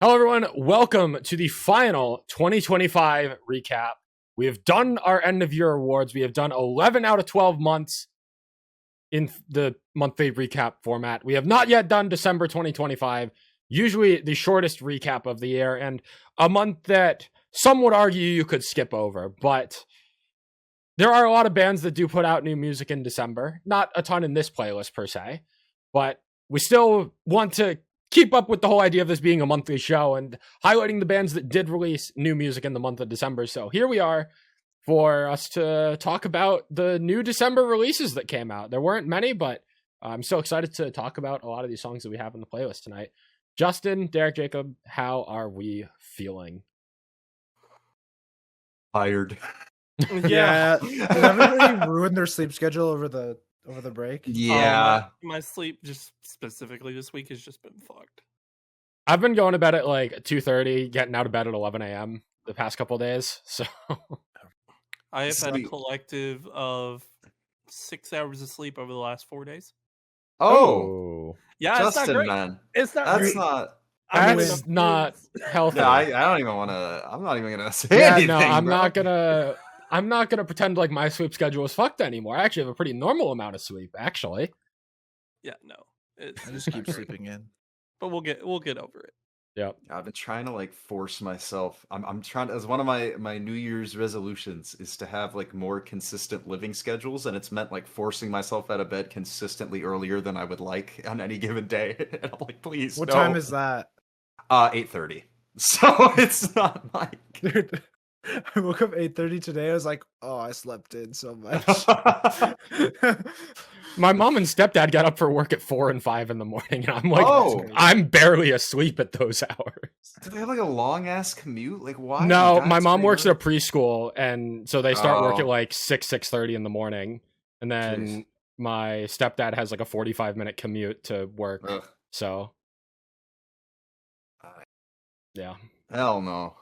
Hello, everyone. Welcome to the final 2025 recap. We have done our end-of-year awards. We have done 11 out of 12 months in the monthly recap format. We have not yet done December 2025, usually the shortest recap of the year, and a month that some would argue you could skip over. But there are a lot of bands that do put out new music in December. Not a ton in this playlist, per se, but we still want to keep up with the whole idea of this being a monthly show and highlighting the bands that did release new music in the month of December. So here we are for us to talk about the new December releases that came out. There weren't many, but I'm so excited to talk about a lot of these songs that we have in the playlist tonight. Justin, Derek, Jacob, how are we feeling? Tired. Yeah. Did everybody ruin their sleep schedule over the break? Yeah. My sleep just specifically this week has just been fucked. I've been going to bed at like 2:30, getting out of bed at 11 a.m. the past couple of days. So I have had a collective of 6 hours of sleep over the last 4 days. Oh, Yeah, Justin, it's not great. man. It's not That's great. not. that's not healthy. Yeah, I don't even want to. I'm not even gonna say Yeah, anything. no, I'm bro. not gonna pretend like my sleep schedule is fucked anymore. I actually have a pretty normal amount of sleep, actually. Yeah, no. It's I just not keep great. sleeping in. But we'll get over it. Yep. I've been trying to like force myself. I'm trying to, as one of my New Year's resolutions is to have like more consistent living schedules, and it's meant like forcing myself out of bed consistently earlier than I would like on any given day. And I'm like, please. What no. time is that? 8:30. So it's not like. Dude, I woke up 8:30 today. I was like, oh, I slept in so much. My mom and stepdad got up for work at 4 and 5 in the morning, and I'm like, Oh. I'm barely asleep at those hours. Do they have like a long ass commute? Like why? No, That's my mom pretty works at a early. preschool, and so they start work Oh. at like 6:30 in the morning, and then Jeez. my stepdad has like a 45-minute commute to work. Ugh. So yeah. Hell no.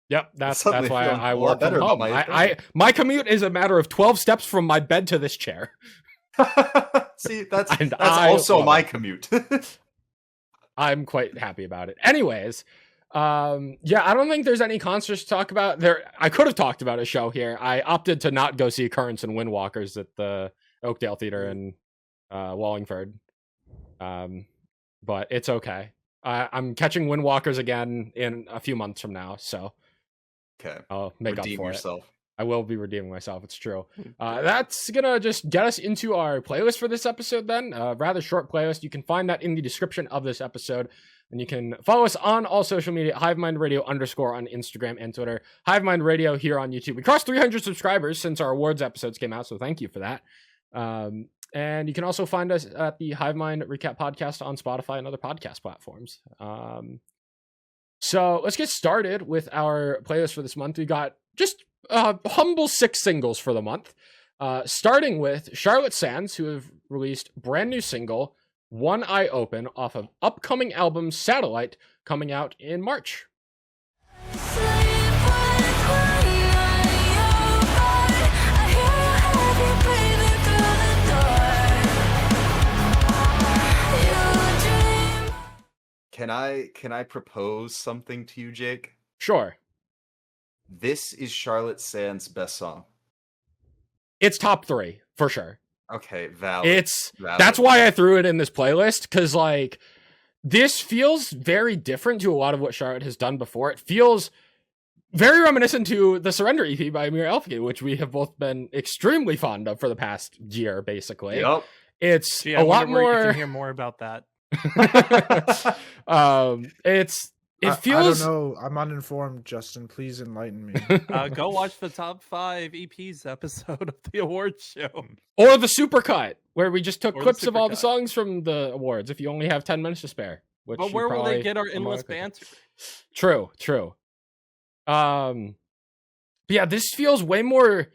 Yep, that's Suddenly why feeling I a lot work from better about home. my My commute is a matter of 12 steps from my bed to this chair. See, that's And I also love my it. commute. I'm quite happy about it. Anyways, yeah, I don't think there's any concerts to talk about. I could have talked about a show here. I opted to not go see Currents and Windwalkers at the Oakdale Theater in Wallingford. But it's okay. I'm catching Windwalkers again in a few months from now, so Okay, I'll make redeem up for it. yourself. I will be redeeming myself. It's true. That's gonna just get us into our playlist for this episode then. Rather short playlist. You can find that in the description of this episode. And you can follow us on all social media, Hivemind Radio _ on Instagram and Twitter. Hivemind Radio here on YouTube. We crossed 300 subscribers since our awards episodes came out, so thank you for that. And you can also find us at the Hivemind Recap Podcast on Spotify and other podcast platforms. So let's get started with our playlist for this month. We got just humble 6 singles for the month, starting with Charlotte Sands, who have released brand new single One Eye Open off of upcoming album Satellite, coming out in March. Can I propose something to you, Jake? Sure. This is Charlotte Sands' best song. It's top 3 for sure. Okay, valid. Valid. That's why I threw it in this playlist, because like this feels very different to a lot of what Charlotte has done before. It feels very reminiscent to the Surrender EP by Amir Elfgate, which we have both been extremely fond of for the past year, basically. Yep. It's Gee, a lot wonder where you more. can hear more about that. It feels. I don't know. I'm uninformed, Justin. Please enlighten me. Go watch the top 5 EPs episode of the awards show. Or the supercut, where we just took Or the clips of all the supercut. songs from the awards. If you only have 10 minutes to spare, which But you where will they probably get our are more endless likely to. banter? True. But yeah, this feels way more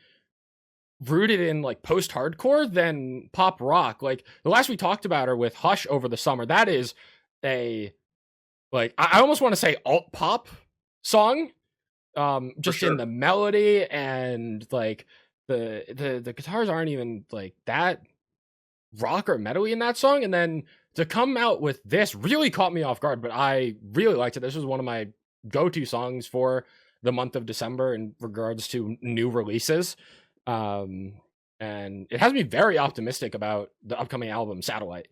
rooted in like post-hardcore than pop rock. Like the last we talked about her with Hush over the summer, that is a like I almost want to say alt pop song. Just sure. in the melody and like the guitars aren't even like that rock or metal-y in that song, and then to come out with this really caught me off guard, but I really liked it. This was one of my go-to songs for the month of December in regards to new releases. And it has me very optimistic about the upcoming album, Satellite.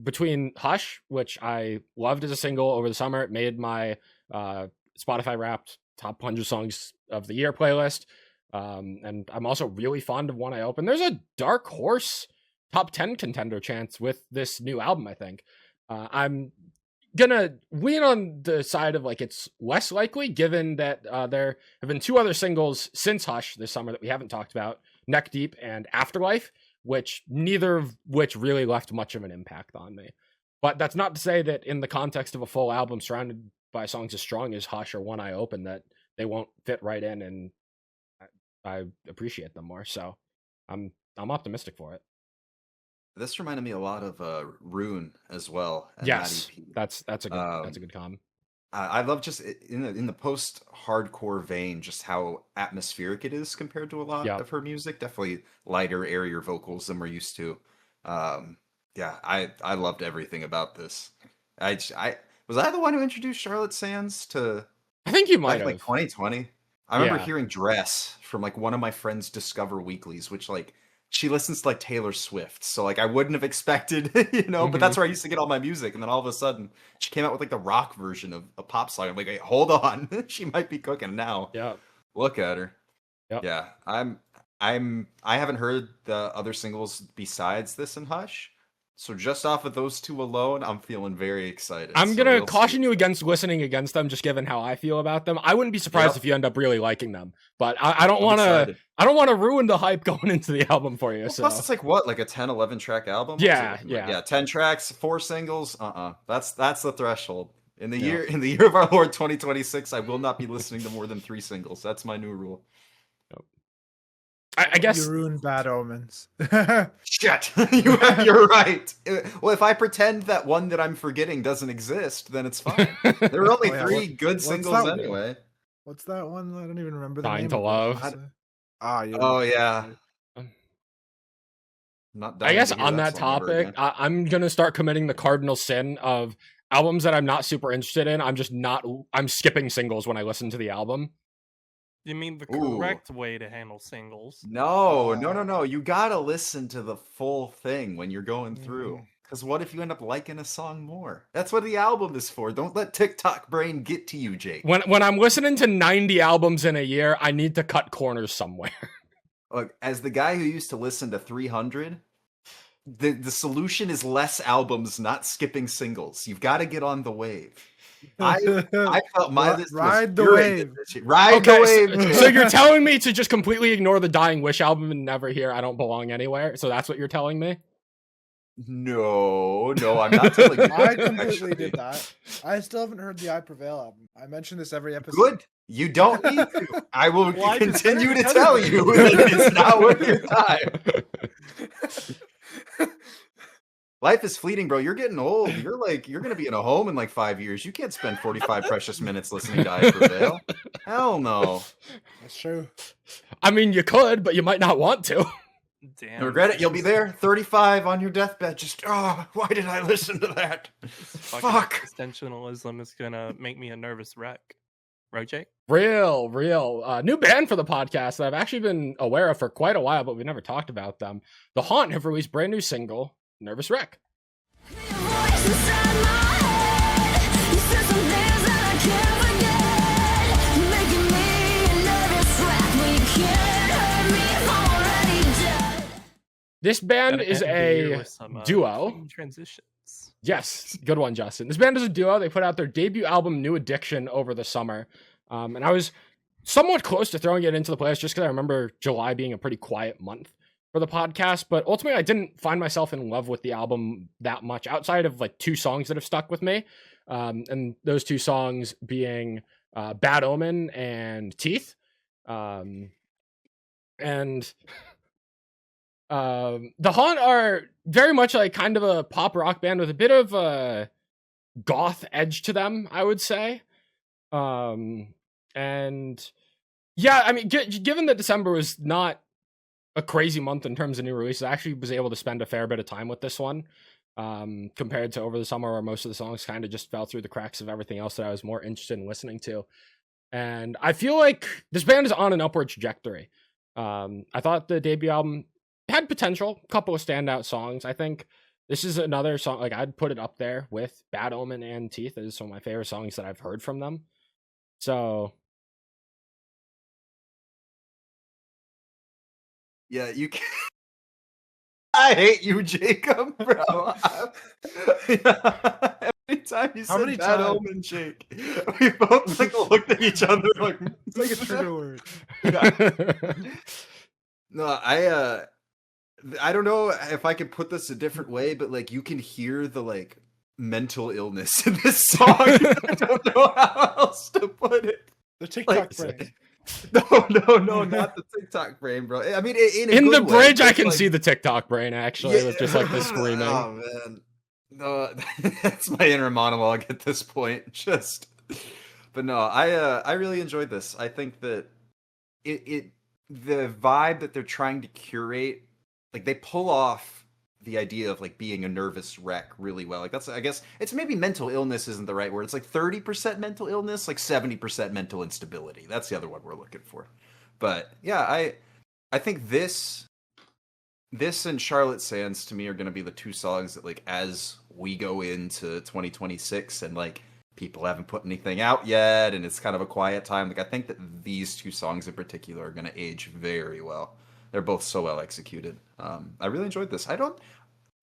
Between Hush, which I loved as a single over the summer, it made my Spotify Wrapped Top 100 Songs of the Year playlist. And I'm also really fond of One Eye Open. There's a dark horse top 10 contender chance with this new album, I think. I'm gonna lean on the side of like it's less likely, given that there have been 2 other singles since Hush this summer that we haven't talked about, Neck Deep and Afterlife, which neither of which really left much of an impact on me. But that's not to say that in the context of a full album surrounded by songs as strong as Hush or One Eye Open that they won't fit right in, and I appreciate them more. So I'm optimistic for it. This reminded me a lot of Rune as well. And Yes, that EP. that's a good comment. I love just in the post-hardcore vein, just how atmospheric it is compared to a lot of her music. Definitely lighter, airier vocals than we're used to. Yeah, I loved everything about this. I was I the one who introduced Charlotte Sands to? I think you might have. Like 2020. I remember hearing Dress from like one of my friends' Discover Weeklies, which like she listens to like Taylor Swift, so like I wouldn't have expected, but that's where I used to get all my music. And then all of a sudden she came out with like the rock version of a pop song. I'm like, hey, hold on, she might be cooking now. Yeah, look at her. Yep. Yeah, I haven't heard the other singles besides this and Hush. So just off of those 2 alone, I'm feeling very excited. I'm gonna caution you against listening against them, just given how I feel about them. I wouldn't be surprised if you end up really liking them, but I don't want to ruin the hype going into the album for you. Well, so plus it's like what, like a 10, 11 track album? Yeah. 10 tracks, 4 singles. That's the threshold. In the year of our Lord 2026, I will not be listening to more than 3 singles. That's my new rule. I guess you ruined Bad Omens. Shit, you're right. Well, if I pretend that one that I'm forgetting doesn't exist, then it's fine. There were only 3 good singles anyway. What's that one? I don't even remember the Dying name. to Love. Yeah. Oh yeah. I guess on that topic, I'm gonna start committing the cardinal sin of albums that I'm not super interested in. I'm skipping singles when I listen to the album. You mean the correct way to handle singles? No. You gotta listen to the full thing when you're going through. Because what if you end up liking a song more? That's what the album is for. Don't let TikTok brain get to you, Jake. When I'm listening to 90 albums in a year, I need to cut corners somewhere. Look, as the guy who used to listen to 300, the solution is less albums, not skipping singles. You've got to get on the wave. I felt my list ride the wave. Ride the wave. So you're telling me to just completely ignore the Dying Wish album and never hear I Don't Belong Anywhere? So that's what you're telling me? No, I'm not telling you. I completely did that. I still haven't heard the I Prevail album. I mention this every episode. Good. You don't need to. I will continue to tell you that it's not worth your time. Life is fleeting, bro. You're getting old. You're going to be in a home in like 5 years. You can't spend 45 precious minutes listening to I Prevail. Hell no. That's true. I mean, you could, but you might not want to. Damn. Regret it. You'll be there, 35 on your deathbed. Just, why did I listen to that? Fuck. Existentialism is going to make me a nervous wreck. Right, Jake? Real. New band for the podcast that I've actually been aware of for quite a while, but we've never talked about them. The Haunt have released brand new single, Nervous Wreck. This band is a duo. Transitions. Yes, good one, Justin. This band is a duo. They put out their debut album, New Addiction, over the summer. And I was somewhat close to throwing it into the playlist just because I remember July being a pretty quiet month for the podcast. But ultimately, I didn't find myself in love with the album that much outside of like 2 songs that have stuck with me. And those 2 songs being Bad Omen and Teeth. The Haunt are very much like kind of a pop rock band with a bit of a goth edge to them, I would say. And yeah, I mean, given that December was not a crazy month in terms of new releases, I actually was able to spend a fair bit of time with this one. compared to over the summer, where most of the songs kind of just fell through the cracks of everything else that I was more interested in listening to. And I feel like this band is on an upward trajectory. I thought the debut album had potential, a couple of standout songs. I think this is another song, like I'd put it up there with Bad Omen and Teeth as some of my favorite songs that I've heard from them. So yeah, you can. I hate you, Jacob, bro. Every time you said Bad Omen, Jake, we both like looked at each other like it's like a trigger word. No, I don't know if I could put this a different way, but like you can hear the like mental illness in this song. I don't know how else to put it. The TikTok brain. No, not the TikTok brain, bro. I mean, in the bridge, way, I can like, see the TikTok brain actually, with just like the screaming. Oh man, no, that's my inner monologue at this point. But no, I really enjoyed this. I think that the vibe that they're trying to curate, like they pull off the idea of like being a nervous wreck really well. Like that's, I guess it's maybe mental illness isn't the right word. It's like 30% mental illness, like 70% mental instability. That's the other one we're looking for. But yeah, I think this and Charlotte Sands to me are going to be the two songs that like as we go into 2026 and like people haven't put anything out yet and it's kind of a quiet time. Like I think that these two songs in particular are going to age very well. They're both so well executed. I really enjoyed this.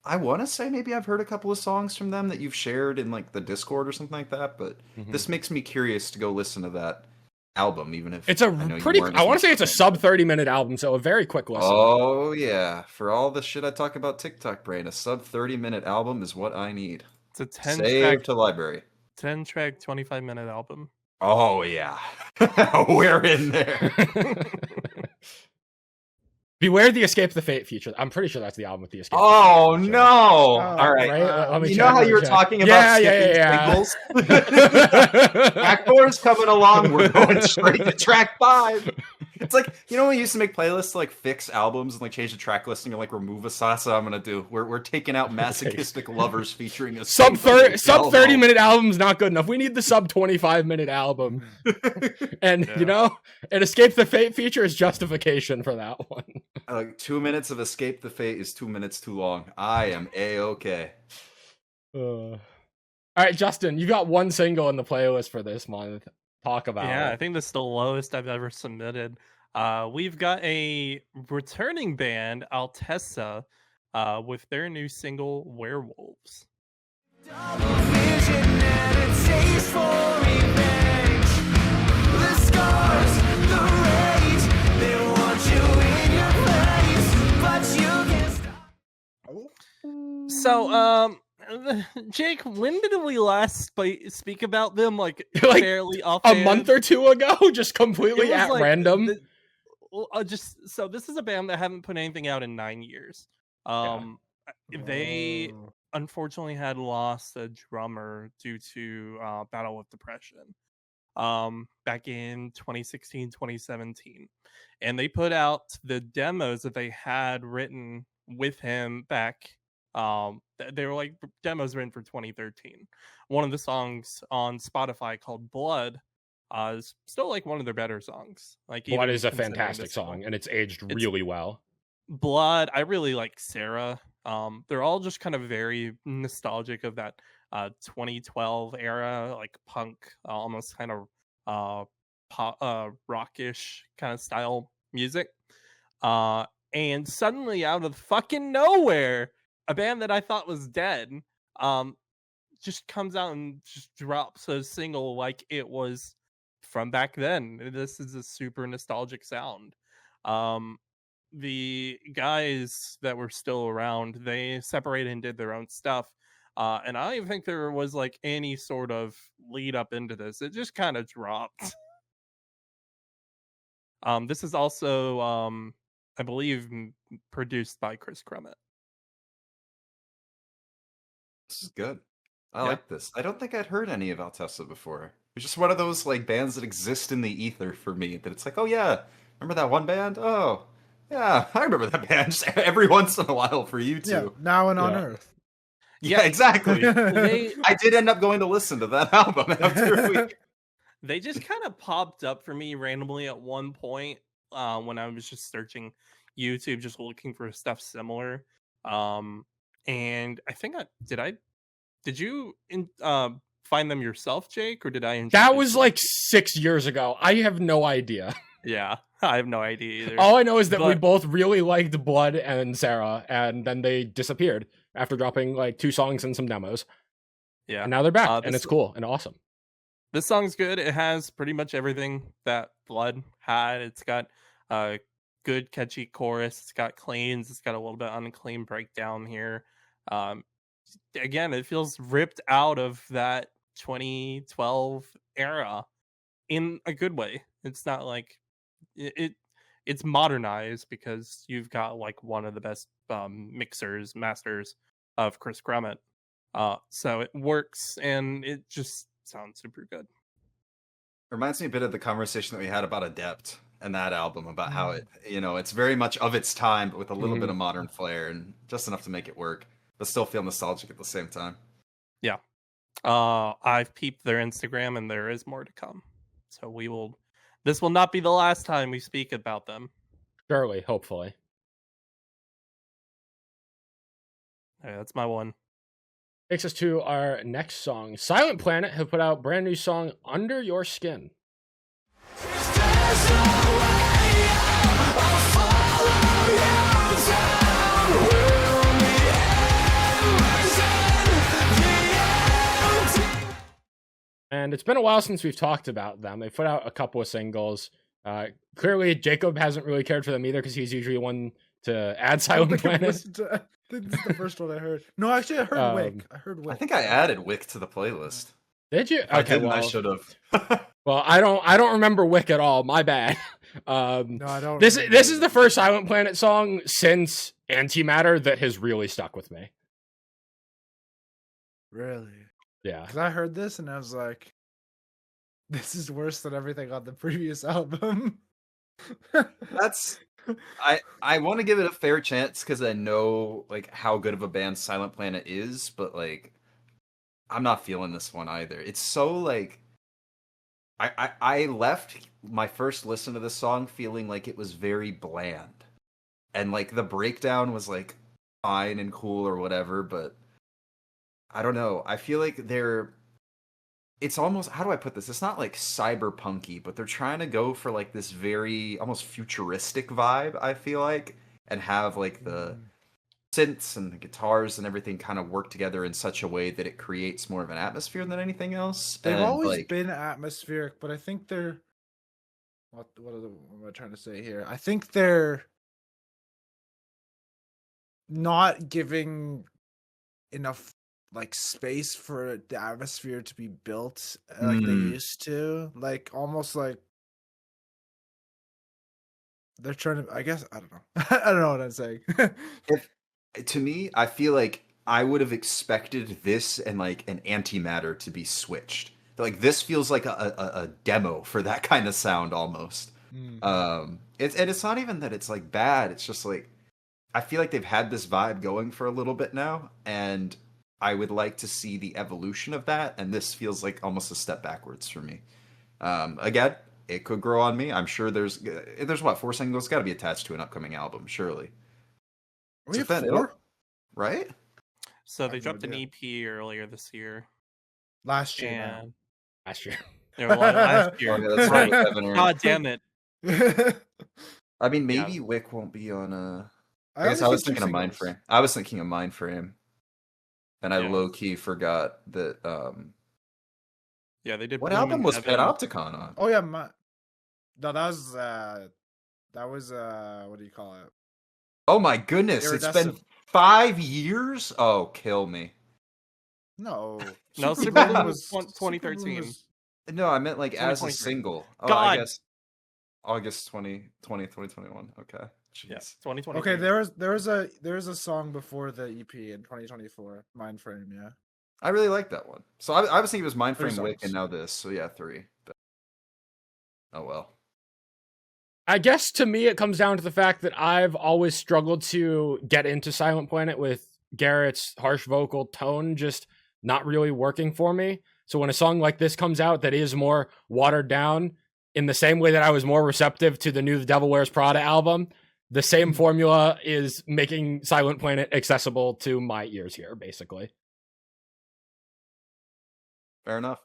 I want to say maybe I've heard a couple of songs from them that you've shared in like the Discord or something like that, but this makes me curious to go listen to that album, even if it's a pretty, I want to say it's a sub 30-minute album, so a very quick listen. Oh yeah. For all the shit I talk about TikTok brain, a sub 30-minute album is what I need. It's a 10 Save track to library. 10-track, 25-minute album. Oh yeah. We're in there. Beware the Escape the Fate feature. I'm pretty sure that's the album with the Escape. Oh no! All right. You know how you were talking about skipping singles? Track 4 is coming along. We're going straight to track 5. It's like, you know when we used to make playlists to like fix albums and like change the track listing and like remove a song? That's what I'm gonna do. We're taking out Masochistic Lovers featuring a sub 30-minute album's not good enough. We need the sub 25-minute album. And you know, an Escape the Fate feature is justification for that one. 2 minutes of Escape the Fate is 2 minutes too long. I am A-okay. All right, Justin, you got one single in the playlist for this month. Talk about it. I think this is the lowest I've ever submitted. We've got a returning band, Altessa, with their new single, Werewolves. Double vision and it takes for revenge. The scars, the rage, they want you in your place, but you can't stop. So, Jake, when did we last speak about them? Like fairly offhand? A month or two ago, just completely at random. So this is a band that haven't put anything out in 9 years. They unfortunately had lost a drummer due to battle with depression back in 2016, 2017. And they put out the demos that they had written with him back. They were like demos written for 2013. One of the songs on Spotify called Blood is still like one of their better songs. Like Blood is a fantastic song, and it's aged really well. Blood, I really like Sarah. They're all just kind of very nostalgic of that 2012 era, like punk, almost kind of pop, rockish kind of style music. And suddenly, out of fucking nowhere, a band that I thought was dead just comes out and just drops a single like it was from back then. This is a super nostalgic sound. The guys that were still around, they separated and did their own stuff. And I don't even think there was like any sort of lead up into this. It just kind of dropped. This is also, I believe, produced by Chris Crummett. This is good. I like this. I don't think I'd heard any of Altessa before. It's just one of those like bands that exist in the ether for me. That it's like, oh yeah, remember that one band? Oh yeah, I remember that band. Just every once in a while for you too. Yeah, Now and On Earth. Yeah, exactly. They I did end up going to listen to that album after a week. they just kind of popped up for me randomly at one point when I was just searching YouTube, just looking for stuff similar. And I think did you find them yourself, Jake, or did I? That introduce was you? like 6 years ago. I have no idea. Yeah, I have no idea either. All I know is that we But- both really liked Blood and Sarah, and then they disappeared after dropping like 2 songs and some demos. Yeah, And now they're back, and this- it's cool and awesome. This song's good. It has pretty much everything that Blood had. It's got a good catchy chorus. It's got cleans. It's got a little bit unclean breakdown here. Again, it feels ripped out of that 2012 era in a good way. It's not like it's modernized because you've got like one of the best masters of Chris Grummett. So it works and it just sounds super good. Reminds me a bit of the conversation that we had about Adept and that album, about how it, it's very much of its time, but with a little bit of modern flair and just enough to make it work, but still feel nostalgic at the same time. Yeah. I've peeped their Instagram and there is more to come. So this will not be the last time we speak about them. Surely, hopefully. Okay, that's my one. Takes us to our next song. Silent Planet have put out brand new song Under Your Skin. And it's been a while since we've talked about them. They put out a couple of singles. Clearly, Jacob hasn't really cared for them either because he's usually one to add Silent Planet. I think this is the first one I heard. No, actually, I heard Wick. I heard Wick. I think I added Wick to the playlist. Did you? If I didn't, well, I should have. well, I don't remember Wick at all. My bad. No, I don't. This remember is the first Silent Planet song since Antimatter that has really stuck with me. Really? Yeah. Because I heard this and I was like, this is worse than everything on the previous album. That's I want to give it a fair chance because I know like how good of a band Silent Planet is, but like I'm not feeling this one either. It's so like I left my first listen to this song feeling like it was very bland. And like the breakdown was like fine and cool or whatever, but I don't know. I feel like it's almost, how do I put this? It's not like cyberpunky, but they're trying to go for like this very almost futuristic vibe, I feel like, and have like the synths and the guitars and everything kind of work together in such a way that it creates more of an atmosphere than anything else. They've And, always like, been atmospheric, but I think they're what am I trying to say here? I think they're not giving enough like space for the atmosphere to be built like they used to. Like almost like they're trying to, I guess, I don't know. I don't know what I'm saying. to me, I feel like I would have expected this and like an antimatter to be switched. Like this feels like a demo for that kind of sound almost. It's not even that it's like bad. It's just like I feel like they've had this vibe going for a little bit now, and I would like to see the evolution of that. And this feels like almost a step backwards for me. Again, it could grow on me. I'm sure there's what, 4 singles got to be attached to an upcoming album, surely. We have So then 4 right? So they have no dropped an idea. EP earlier this year. last year. And Last year. they were last year. Oh, yeah, that's right. with Evan Aaron. God damn it. I mean, maybe Wick won't be on I guess only I was think thinking of 2 singles. Mindframe. I was thinking of Mindframe. And I Yeah. low-key forgot that Yeah, they did. what Bloom album in was Heaven. Panopticon on? Oh yeah, no, that was what do you call it? Oh my goodness, it's been Iridescent. 5 years? Oh, kill me. No, No, Super Super Bloom Bloom was was 2013. was- No, I meant like as a 2023. single. Oh, I God. guess August 2020, 2021. Okay. Jeez. Yeah, 2020. Okay, there was a song before the EP in 2024, Mindframe. Yeah, I really like that one. So I was thinking it was Mindframe, 3 Wick, and songs. now this. So yeah, 3. But... Oh well. I guess to me it comes down to the fact that I've always struggled to get into Silent Planet with Garrett's harsh vocal tone just not really working for me. So when a song like this comes out that is more watered down, in the same way that I was more receptive to the new The Devil Wears Prada album, the same formula is making Silent Planet accessible to my ears here, basically. Fair enough.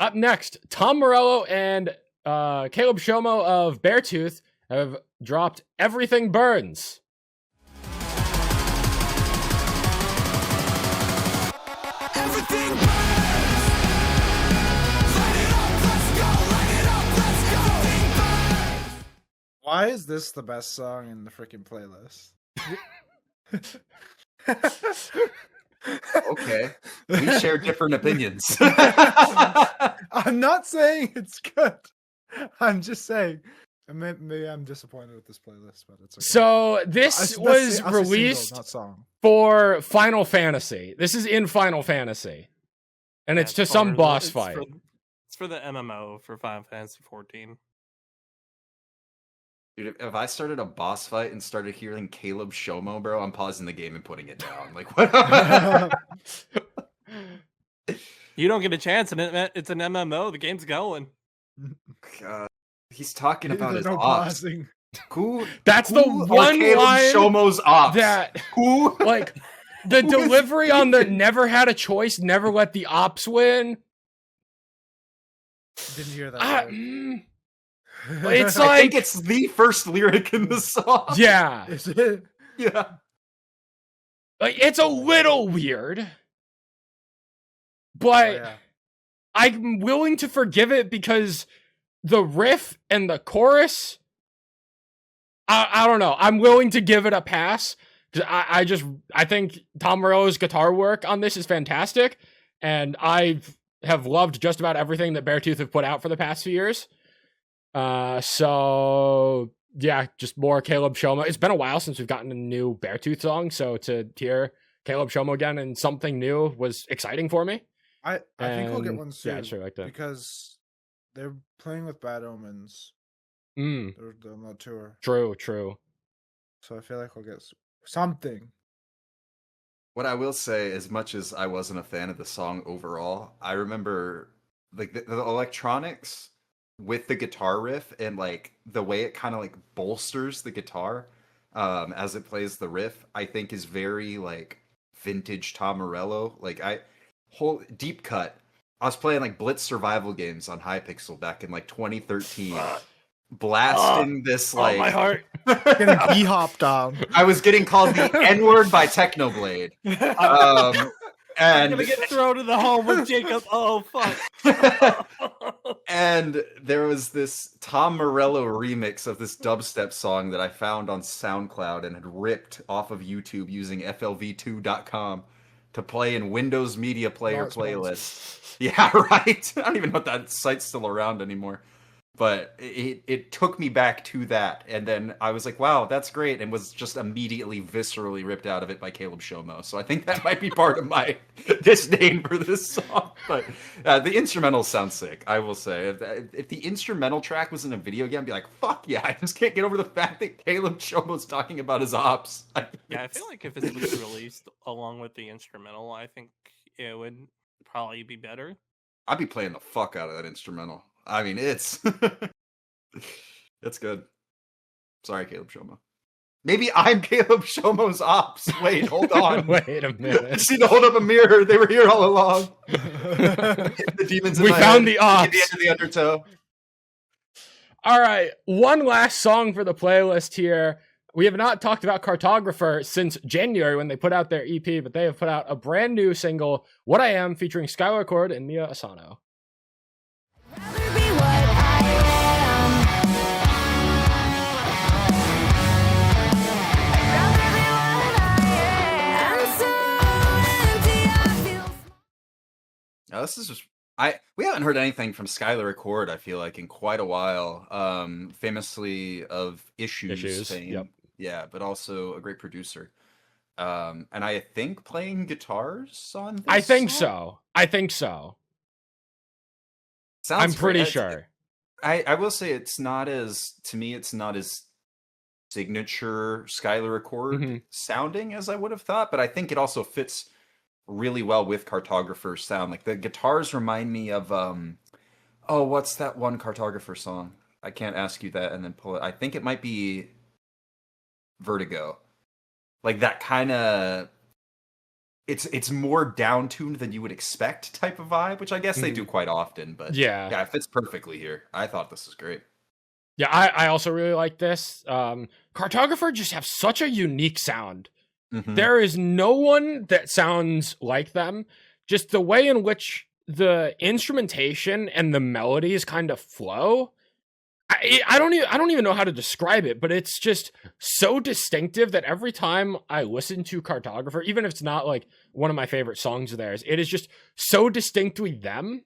Up next, Tom Morello and Caleb Shomo of Beartooth have dropped Everything Burns. Everything burns. Light it up, let's go. Light it up, let's go. Everything burns. Why is this the best song in the freaking playlist? Okay. We share different opinions. I'm not saying it's good. I'm just saying. Maybe I'm disappointed with this playlist, but it's okay. So this was released single, not song. for Final Fantasy. This is in Final Fantasy. And it's to some boss fight. It's for the MMO for Final Fantasy 14. Dude, if I started a boss fight and started hearing Caleb Shomo, bro, I'm pausing the game and putting it down. Like, what? You don't get a chance, and it's an MMO. The game's going. God, he's talking about his no ops. pausing. Who? That's who the are one Caleb line Shomo's ops. that, Who? like, the delivery on the never had a choice, never let the ops win. Didn't hear that. It's I like, think it's the first lyric in the song. yeah, Is it? Yeah. like it's a little weird, but Oh, yeah. I'm willing to forgive it because the riff and the chorus, I don't know. I'm willing to give it a pass. I think Tom Morello's guitar work on this is fantastic, and I have loved just about everything that Beartooth have put out for the past few years. So yeah, just more Caleb Shomo. It's been a while since we've gotten a new Beartooth song, so to hear Caleb Shomo again and something new was exciting for me. I think we'll get And, one soon. yeah, sure, like that. Because they're playing with Bad Omens. Mm, They're on that tour. true. So I feel like we'll get something. What I will say, as much as I wasn't a fan of the song overall, I remember like the electronics with the guitar riff and like the way it kind of like bolsters the guitar as it plays the riff, I think is very like vintage Tom Morello. Like whole deep cut. I was playing like Blitz survival games on Hypixel back in like 2013. Blasting this like my heart. Getting B-hopped on. I was getting called the N-word by Technoblade. I'm And gonna get thrown to the hole with Jacob. Oh fuck! and there was this Tom Morello remix of this dubstep song that I found on SoundCloud and had ripped off of YouTube using flv2.com to play in Windows Media Player playlist. Yeah, right. I don't even know if that site's still around anymore. But it took me back to that, and then I was like, wow, that's great, and was just immediately viscerally ripped out of it by Caleb Shomo. So I think that might be part of my disdain for this song. But the instrumentals sound sick, I will say. If the instrumental track was in a video game, I'd be like, fuck yeah, I just can't get over the fact that Caleb Shomo's talking about his ops. Yeah, I feel like if it was released along with the instrumental, I think it would probably be better. I'd be playing the fuck out of that instrumental. I mean, it's good. Sorry, Caleb Shomo. Maybe I'm Caleb Shomo's ops. Wait, hold on. Wait a I minute. just need to hold up a mirror. They were here all along. The demons in We my found head. the ops. At the end of the undertow. All right, one last song for the playlist here. We have not talked about Cartographer since January when they put out their EP, but they have put out a brand new single, What I Am, featuring Skylar Cord and Mia Asano. Rather be what I am. I'd rather be what I am. I'm so empty, I feel. Now, this is just we haven't heard anything from Skylar Accord, I feel like, in quite a while. Famously of Issues fame. Yep. Yeah, but also a great producer. And I think playing guitars on this I think song? so. Sounds I'm pretty great. sure. I will say it's not as signature Skylar Accord Mhm. sounding as I would have thought, but I think it also fits really well with Cartographer's sound. Like the guitars remind me of what's that one Cartographer song? I can't ask you that and then pull it. I think it might be Vertigo. Like that kind of it's more down-tuned than you would expect type of vibe, which I guess they do quite often, but Yeah. it fits perfectly here. I thought this was great. Yeah, I also really like this. Cartographer just have such a unique sound. Mhm. There is no one that sounds like them. Just the way in which the instrumentation and the melodies kind of flow. I don't even know how to describe it, but it's just so distinctive that every time I listen to Cartographer, even if it's not like one of my favorite songs of theirs, it is just so distinctly them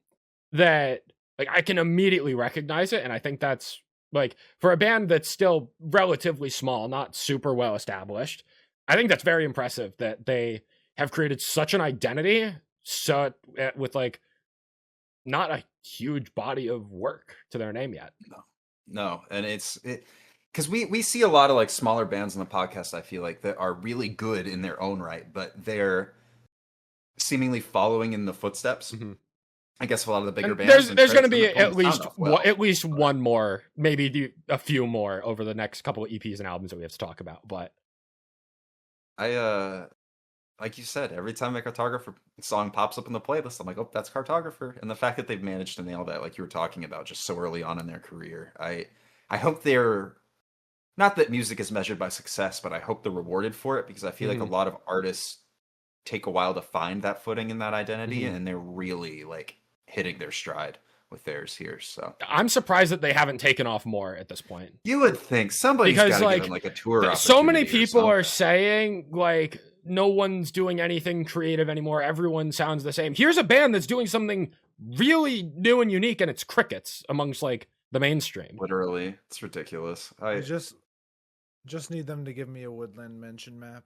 that like I can immediately recognize it. And I think that's like for a band that's still relatively small, not super well established, I think that's very impressive that they have created such an identity with like not a huge body of work to their name yet. No, and it's because we see a lot of like smaller bands on the podcast, I feel like, that are really good in their own right, but they're seemingly following in the footsteps. Mhm. I guess a lot of the bigger And bands. there's going to be and at least sound off well. at least one more, maybe a few more over the next couple of EPs and albums that we have to talk about. But I like you said, every time a Cartographer song pops up in the playlist, I'm like, oh, that's Cartographer. And the fact that they've managed to nail that, like you were talking about, just so early on in their career, I hope they're not that music is measured by success, but I hope they're rewarded for it, because I feel like a lot of artists take a while to find that footing in that identity, and they're really like hitting their stride with theirs here. So I'm surprised that they haven't taken off more at this point. you would think somebody's Because, got to like, give them like a tour. So many opportunity or people are something. saying like no one's doing anything creative anymore. Everyone sounds the same. Here's a band that's doing something really new and unique, and it's crickets amongst like the mainstream. Literally, it's ridiculous. I just need them to give me a Woodland mention map.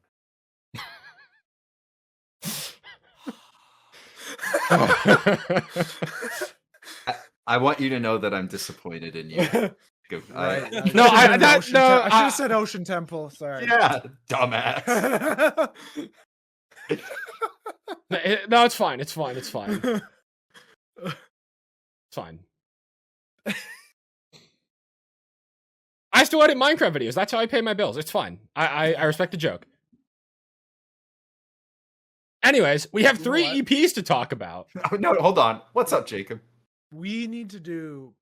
I want you to know that I'm disappointed in you. Right. No, I should that have said Ocean Temple. Sorry. Yeah, dumbass. no, it's fine. It's fine. It's fine. It's fine. I still edit Minecraft videos. That's how I pay my bills. It's fine. I respect the joke. Anyways, we have 3 EPs to talk about. No, hold on. What's up, Jacob? We need to do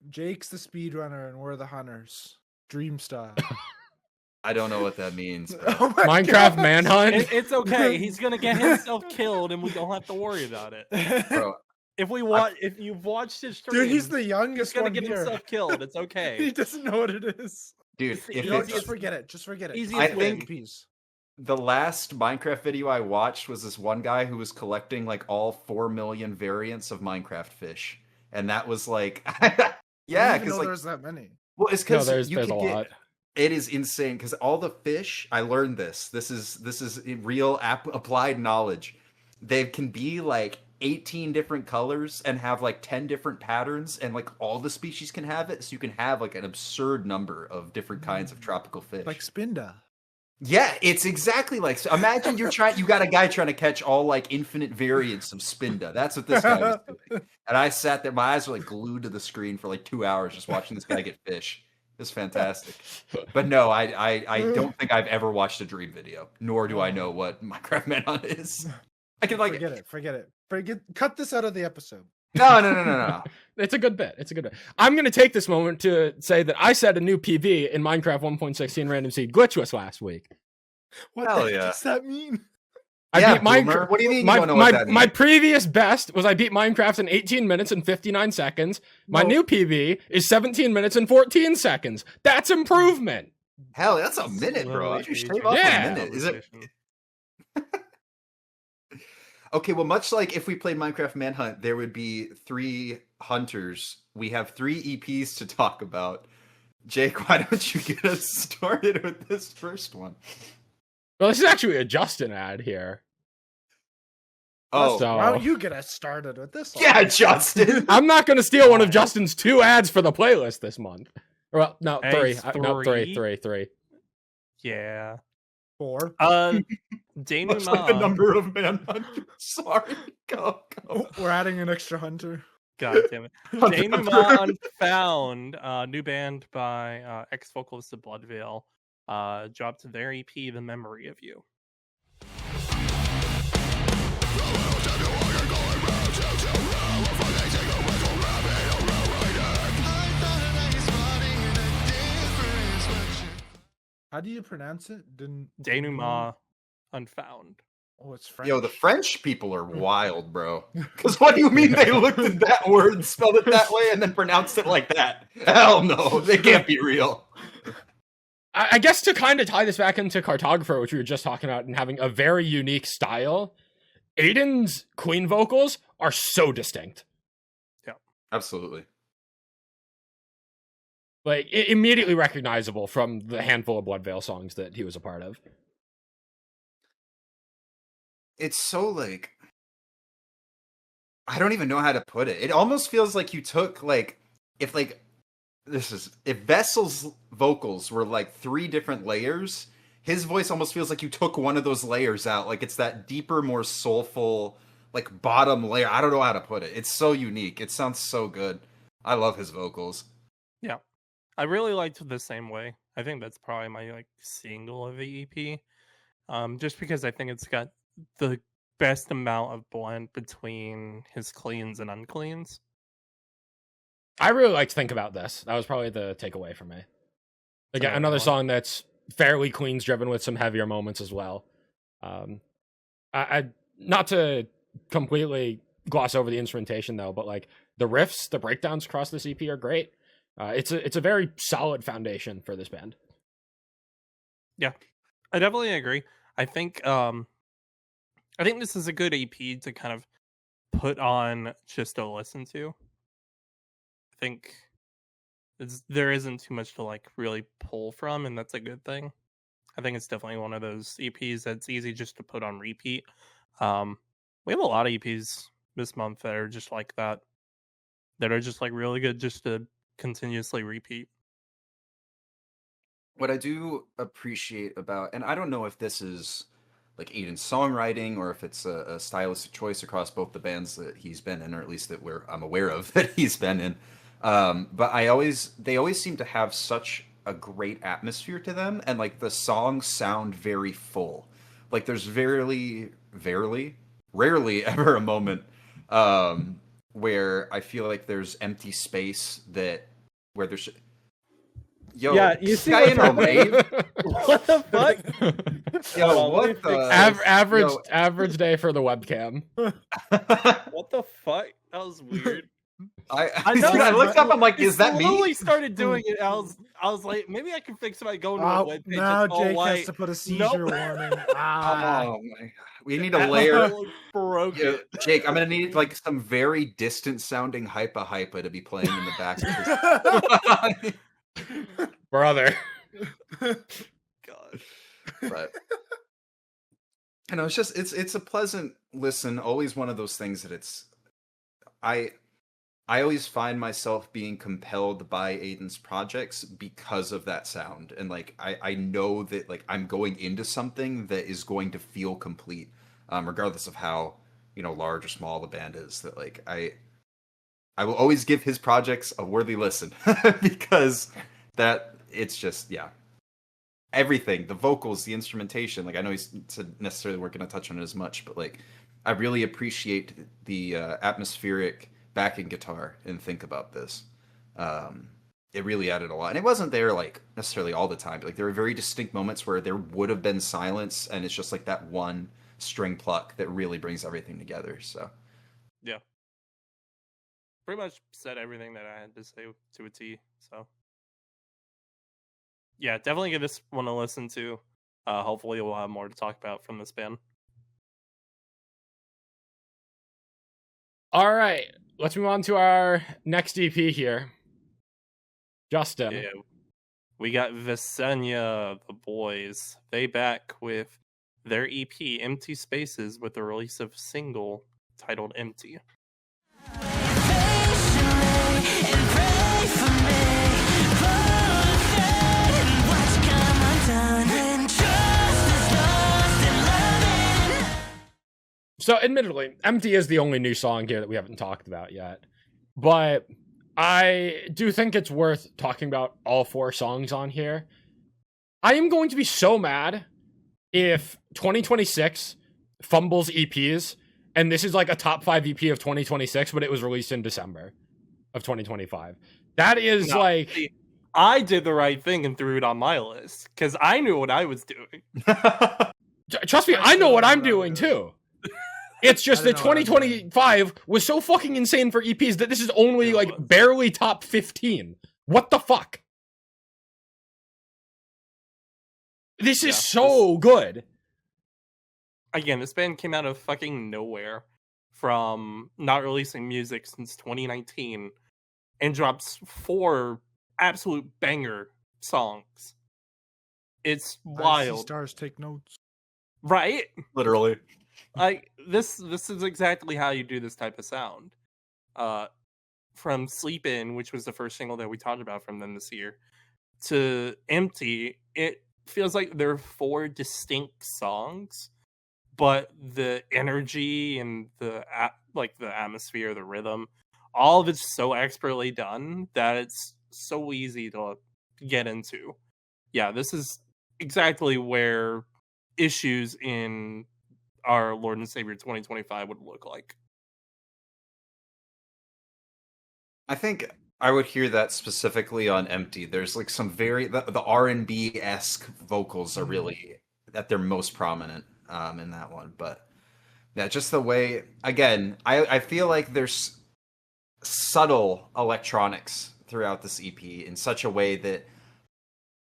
Jake's the speedrunner and we're the hunters. Dream style. I don't know what that means. Bro. Oh my Minecraft God. Manhunt. It's okay. He's gonna get himself killed, and we don't have to worry about it. Bro, If you've watched his stream, Dude, he's the he's youngest gonna one get here. himself killed. It's He okay. doesn't know what it is. dude, if You know, it's just forget it. Just forget it. Easy I as think- piece. the last Minecraft video I watched was this one guy who was collecting like all 4 million variants of Minecraft fish, and that was like, yeah, because like, there's that many. well, it's No, because there's you a could get. lot. It is insane because all the fish. I learned this. This is real applied knowledge. They can be like 18 different colors and have like 10 different patterns, and like all the species can have it. So you can have like an absurd number of different kinds of tropical fish. Like Spinda. Yeah, it's exactly like. So imagine you got a guy trying to catch all like infinite variants of Spinda. That's what this guy was doing. And I sat there, my eyes were like glued to the screen for like 2 hours just watching this guy get fish. It was fantastic. But no, I don't think I've ever watched a Dream video, nor do I know what Minecraft Manhunt is. I can like Forget it. Cut this out of the episode. no. It's a good bit. It's a good bit. I'm going to take this moment to say that I set a new PB in Minecraft 1.16 Random Seed Glitchless last week. What Hell the heck yeah. does that mean? Yeah, I beat Minecraft. boomer. What do you mean you don't know what that My means? previous best was I beat Minecraft in 18 minutes and 59 seconds. My No. new PB is 17 minutes and 14 seconds. That's improvement. Hell, that's a minute, bro. You should shave off Yeah. a minute. Is it? Okay, well, much like if we played Minecraft Manhunt, there would be 3 hunters. We have 3 EPs to talk about. Jake, why don't you get us started with this first one? Well, this is actually a Justin ad here. Oh, So- Why don't you get us started with this one? yeah, Justin. I'm not going to steal one of Justin's 2 ads for the playlist this month. Well, no, Hey, three. it's No, three. three.4. Yeah. Much like the Denouement. number of manhunters. Sorry. Go. We're adding an extra hunter. God damn it. Denouement Unfound, new band by ex-vocalist of Bloodveil, dropped their EP, The Memory of You. How do you pronounce it? Denouement Unfound. Oh, it's French. Yo, the French people are wild, bro. Because what do you mean they looked at that word, spelled it that way, and then pronounced it like that? Hell no, they can't be real. I guess to kind of tie this back into Cartographer, which we were just talking about, and having a very unique style, Aiden's Queen vocals are so distinct. Absolutely. Like, immediately recognizable from the handful of Bloodveil songs that he was a part of. It's so, like... I don't even know how to put it. It almost feels like you took, like... If Vessel's vocals were, like, 3 different layers, his voice almost feels like you took one of those layers out. Like, it's that deeper, more soulful, like, bottom layer. I don't know how to put it. It's so unique. It sounds so good. I love his vocals. Yeah. I really liked The Same Way. I think that's probably my like single of the EP. Just because I think it's got the best amount of blend between his cleans and uncleans. I really like to think about this. That was probably the takeaway for me. Again, another song that's fairly Queens driven with some heavier moments as well. I not to completely gloss over the instrumentation though, but like the riffs, the breakdowns across this EP are great. It's a very solid foundation for this band. Yeah, I definitely agree. I think this is a good EP to kind of put on just to listen to. I think there isn't too much to like really pull from, and that's a good thing. I think it's definitely one of those EPs that's easy just to put on repeat. We have a lot of EPs this month that are just like that are just like really good just to continuously repeat. What I do appreciate about, and I don't know if this is like Aiden's songwriting or if it's a stylistic choice across both the bands that he's been in, or at least that I'm aware of that he's been in. But they always seem to have such a great atmosphere to them, and like the songs sound very full. Like there's rarely ever a moment where I feel like there's empty space where there's. Yo, Yeah, you see guy in a rave? What the fuck? Yo, what the Average day for the webcam. What the fuck? That was weird. I know, I looked up. I'm like, is that me? Slowly started doing it. I was like, maybe I can fix it by going to a webpage. Now that's all Jake white. has to put a seizure warning. Oh my God. We need a layer. Broken. Jake, I'm gonna need like some very distant sounding hypa to be playing in the back. Brother. God. But you know, it's a pleasant listen. Always one of those things that I always find myself being compelled by Aiden's projects because of that sound. And like I know that like I'm going into something that is going to feel complete, regardless of how, you know, large or small the band is. That like I will always give his projects a worthy listen because that it's just, yeah. Everything, the vocals, the instrumentation, like I know he's necessarily weren't going to touch on it as much, but like I really appreciate the atmospheric backing guitar and think about this. It really added a lot, and it wasn't there like necessarily all the time, but like there were very distinct moments where there would have been silence, and it's just like that one string pluck that really brings everything together. So Yeah. Pretty much said everything that I had to say to a T. So yeah, definitely give this one a listen to. Hopefully we'll have more to talk about from this band. All right, let's move on to our next EP here. Justin. Yeah. We got Visenya, the boys. They back with their EP, Empty Spaces, with the release of a single titled Empty. And pray for me, So, admittedly, Empty is the only new song here that we haven't talked about yet. But I do think it's worth talking about all 4 songs on here. I am going to be so mad if 2026 fumbles EPs, and this is like a top 5 EP of 2026, but it was released in December of 2025. That is See, I did the right thing and threw it on my list, because I knew what I was doing. Trust me, I know what I'm doing too. It's just that 2025 was so fucking insane for EPs that this is only like barely top 15. What the fuck? This is so good. Again, this band came out of fucking nowhere from not releasing music since 2019 and drops 4 absolute banger songs. It's wild. Stars take notes. Right? Literally. Like this is exactly how you do this type of sound. From Sleep In, which was the first single that we talked about from them this year, to Empty, it feels like there are 4 distinct songs, but the energy and the atmosphere, the rhythm, all of it's so expertly done that it's so easy to get into. Yeah, this is exactly where issues in our Lord and Savior 2025 would look like. I think I would hear that specifically on Empty. There's like some the R&B-esque vocals are really at their most prominent in that one. But yeah, just the way, again, I feel like there's subtle electronics throughout this EP in such a way that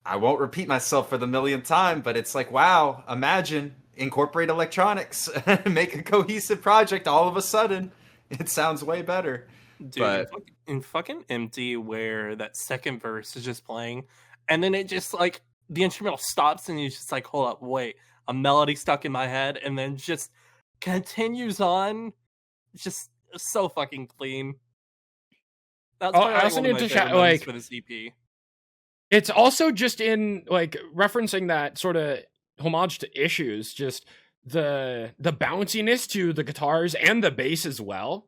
I won't repeat myself for the millionth time, but it's like, wow, imagine incorporate electronics and make a cohesive project all of a sudden. It sounds way better. Dude, But in fucking Empty, where that second verse is just playing, and then it just like the instrumental stops, and you're just like, hold up, wait, a melody stuck in my head, and then just continues on, just so fucking clean. That's Oh, probably I also one of need my to favorite shout, moments like- for this EP. It's also just in like referencing that sort of homage to Issues, just the bounciness to the guitars and the bass as well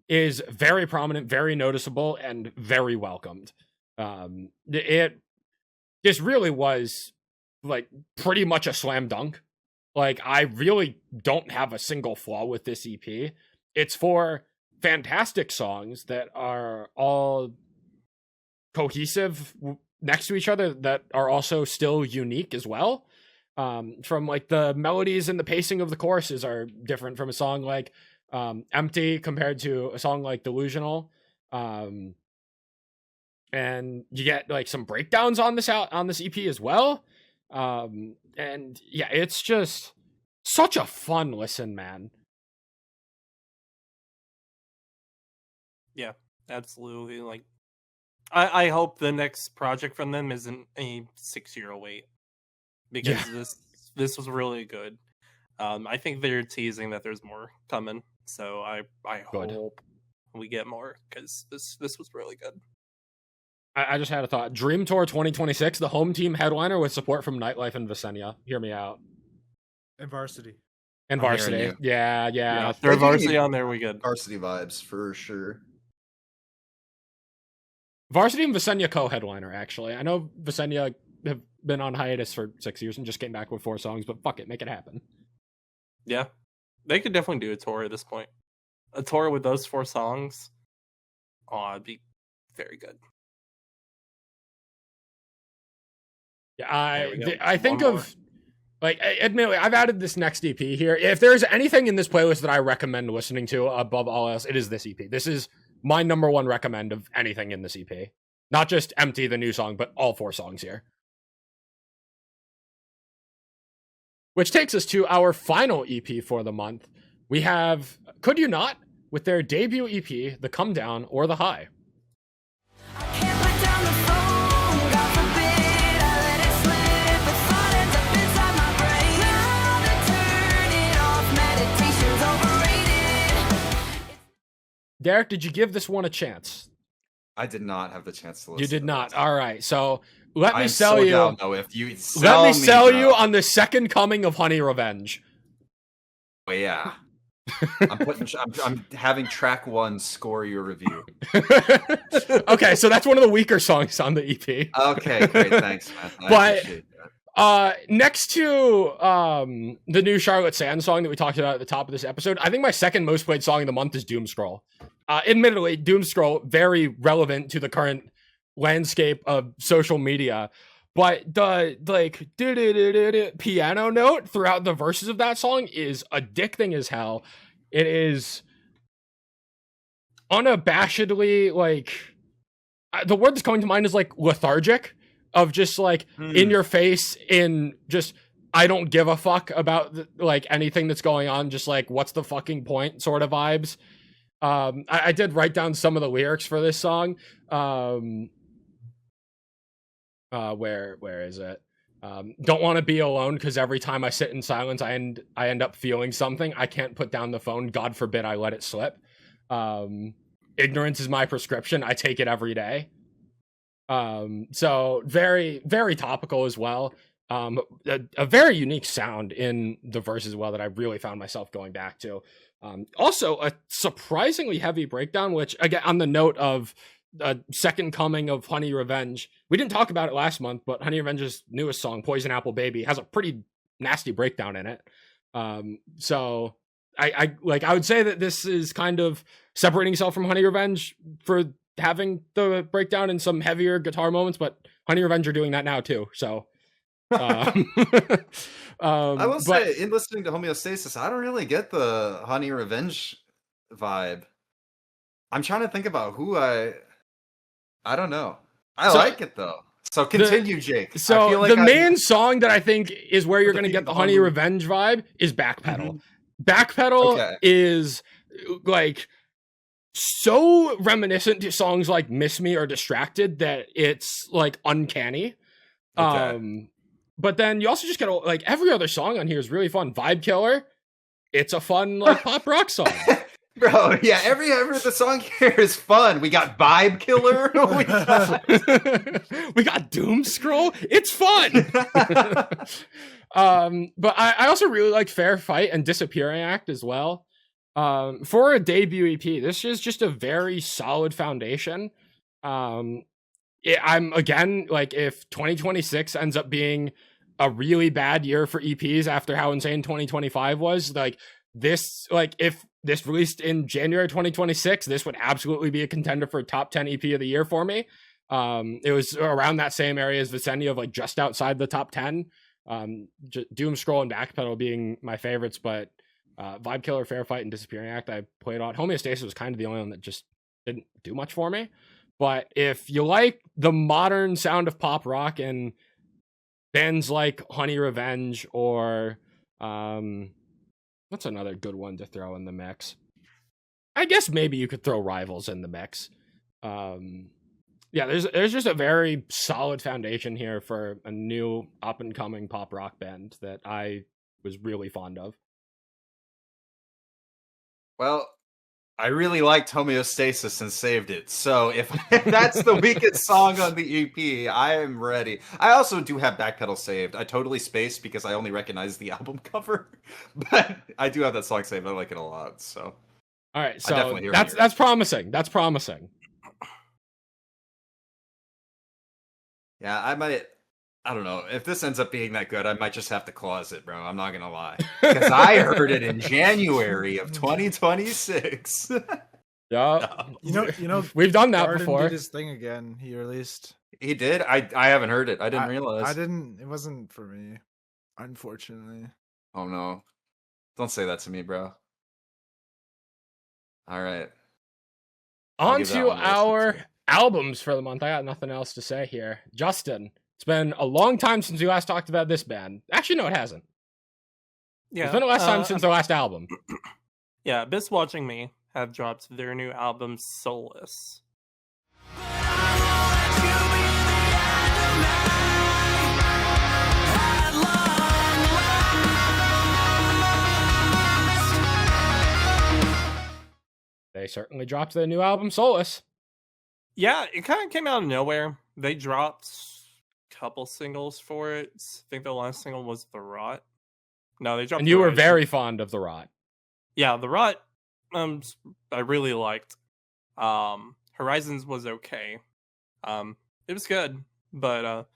is very prominent, very noticeable, and very welcomed. It this really was like pretty much a slam dunk. Like, I really don't have a single flaw with this EP. It's 4 fantastic songs that are all cohesive next to each other, that are also still unique as well. From like the melodies and the pacing of the choruses are different from a song like Empty compared to a song like Delusional. And you get like some breakdowns on this EP as well. And yeah, it's just such a fun listen, man. Yeah, absolutely. Like, I hope the next project from them isn't a 6-year wait, because this was really good. I think they're teasing that there's more coming, so I Good. hope we get more, because this was really good. I just had a thought. Dream Tour 2026, the home team headliner with support from Nightlife and Visenya. Hear me out. And Varsity. And I'm hearing Varsity. you. Yeah. Third They do varsity need- on there, we good. varsity vibes for sure. Varsity and Visenya co-headliner, actually. I know Visenya have been on hiatus for 6 years and just came back with 4 songs, but fuck it, make it happen. Yeah, they could definitely do a tour at this point. A tour with those 4 songs, it'd be very good. Yeah, There we go. I think One more. of, like, admittedly, I've added this next EP here. If there's anything in this playlist that I recommend listening to above all else, it is this EP. This is my number 1 recommend of anything in this EP. Not just Empty, the new song, but all 4 songs here. Which takes us to our final EP for the month. We have Could You Not with their debut EP, The Comedown or The High. Can't put down the phone, God forbid I let it slip. A thought ends up inside my brain. Now to turn it off, meditation's overrated. Derek, did you give this one a chance? I did not have the chance to listen. You did to not. this. All right. So let me I'm sell so you. down, though. If you Let sell me sell bro. you on the second coming of Honey Revenge. Oh, yeah. I'm having track 1 score your review. Okay, so that's one of the weaker songs on the EP. Okay, great, thanks, man. But- Appreciate that. Next to the new Charlotte Sands song that we talked about at the top of this episode, I think my second most played song of the month is Doom Scroll. Admittedly, Doom Scroll, very relevant to the current landscape of social media, but the like piano note throughout the verses of that song is addicting as hell. It is unabashedly like the word that's coming to mind is like lethargic, of just like in your face, in just I don't give a fuck about like anything that's going on, just like what's the fucking point sort of vibes. I did write down some of the lyrics for this song. Where is it? Don't want to be alone because every time I sit in silence, I end up feeling something. I can't put down the phone. God forbid I let it slip. Ignorance is my prescription. I take it every day. So very, very topical as well. A very unique sound in the verse as well that I really found myself going back to. Also a surprisingly heavy breakdown, which again, on the note of a second coming of Honey Revenge, we didn't talk about it last month, but Honey Revenge's newest song, Poison Apple Baby, has a pretty nasty breakdown in it. So I would say that this is kind of separating itself from Honey Revenge for having the breakdown and some heavier guitar moments, but Honey Revenge are doing that now too. So I will say, in listening to Homeostasis, I don't really get the Honey Revenge vibe. I'm trying to think about who I don't know. I like it though. So continue, Jake. So I feel like the main song that I think is where you're going to get the Honey Revenge vibe is Backpedal. Backpedal is like so reminiscent to songs like Miss Me or Distracted that it's like uncanny. But then you also just get like every other song on here is really fun. Vibe Killer, it's a fun like pop rock song. Bro, yeah, every the song here is fun. We got Vibe Killer. We got Doom Scroll. It's fun. But I also really like Fair Fight and Disappearing Act as well. For a debut EP, this is just a very solid foundation. I'm again, like, if 2026 ends up being a really bad year for EPs after how insane 2025 was, like this, like if this released in January 2026, this would absolutely be a contender for a top 10 EP of the year for me. It was around that same area as Visenya, of like just outside the top 10. Doom Scroll and Backpedal being my favorites, but Vibe Killer, Fair Fight, and Disappearing Act I played on. Homeostasis was kind of the only one that just didn't do much for me. But if you like the modern sound of pop rock and bands like Honey Revenge or what's another good one to throw in the mix? I guess maybe you could throw Rivals in the mix. Yeah, there's just a very solid foundation here for a new up and coming pop rock band that I was really fond of. Well, I really liked Homeostasis and saved it. So if that's the weakest song on the EP, I am ready. I also do have Backpedal saved. I totally spaced because I only recognize the album cover, but I do have that song saved. I like it a lot. So, all right, so that's promising. That's promising. Yeah, I don't know. If this ends up being that good, I might just have to closet, bro. I'm not gonna lie, because I heard it in January of 2026. Yeah, you know, we've done that Garden before. Did his thing again. He released. He did. I haven't heard it. I didn't realize. I didn't. It wasn't for me, unfortunately. Oh no! Don't say that to me, bro. All right. On to our albums for the month. I got nothing else to say here. Justin, it's been a long time since we last talked about this band. Actually, no, it hasn't. Yeah, it's been the last time since their last album. Yeah, Abyss Watching Me have dropped their new album Solis. They certainly dropped their new album Solis. Yeah, it kind of came out of nowhere. They dropped a couple singles for it. I think the last single was The Rot. No, they dropped. And you were very fond of The Rot. Yeah, the Rot, I really liked. Horizons was okay. It was good, but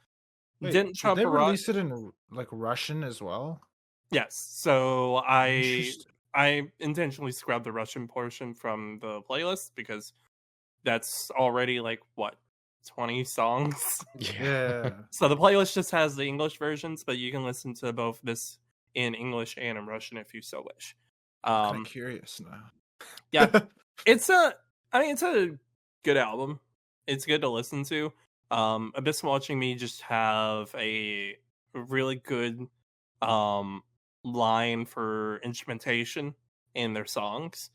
Wait, didn't did trump they a Rot. release it in like Russian as well? Yes, so Interesting. I intentionally scrubbed the Russian portion from the playlist because that's already like what 20 songs. Yeah. So the playlist just has the English versions, but you can listen to both this in English and in Russian if you so wish. Kind of curious now. Yeah, it's it's a good album. It's good to listen to. Abyss Watching Me just have a really good line for instrumentation in their songs.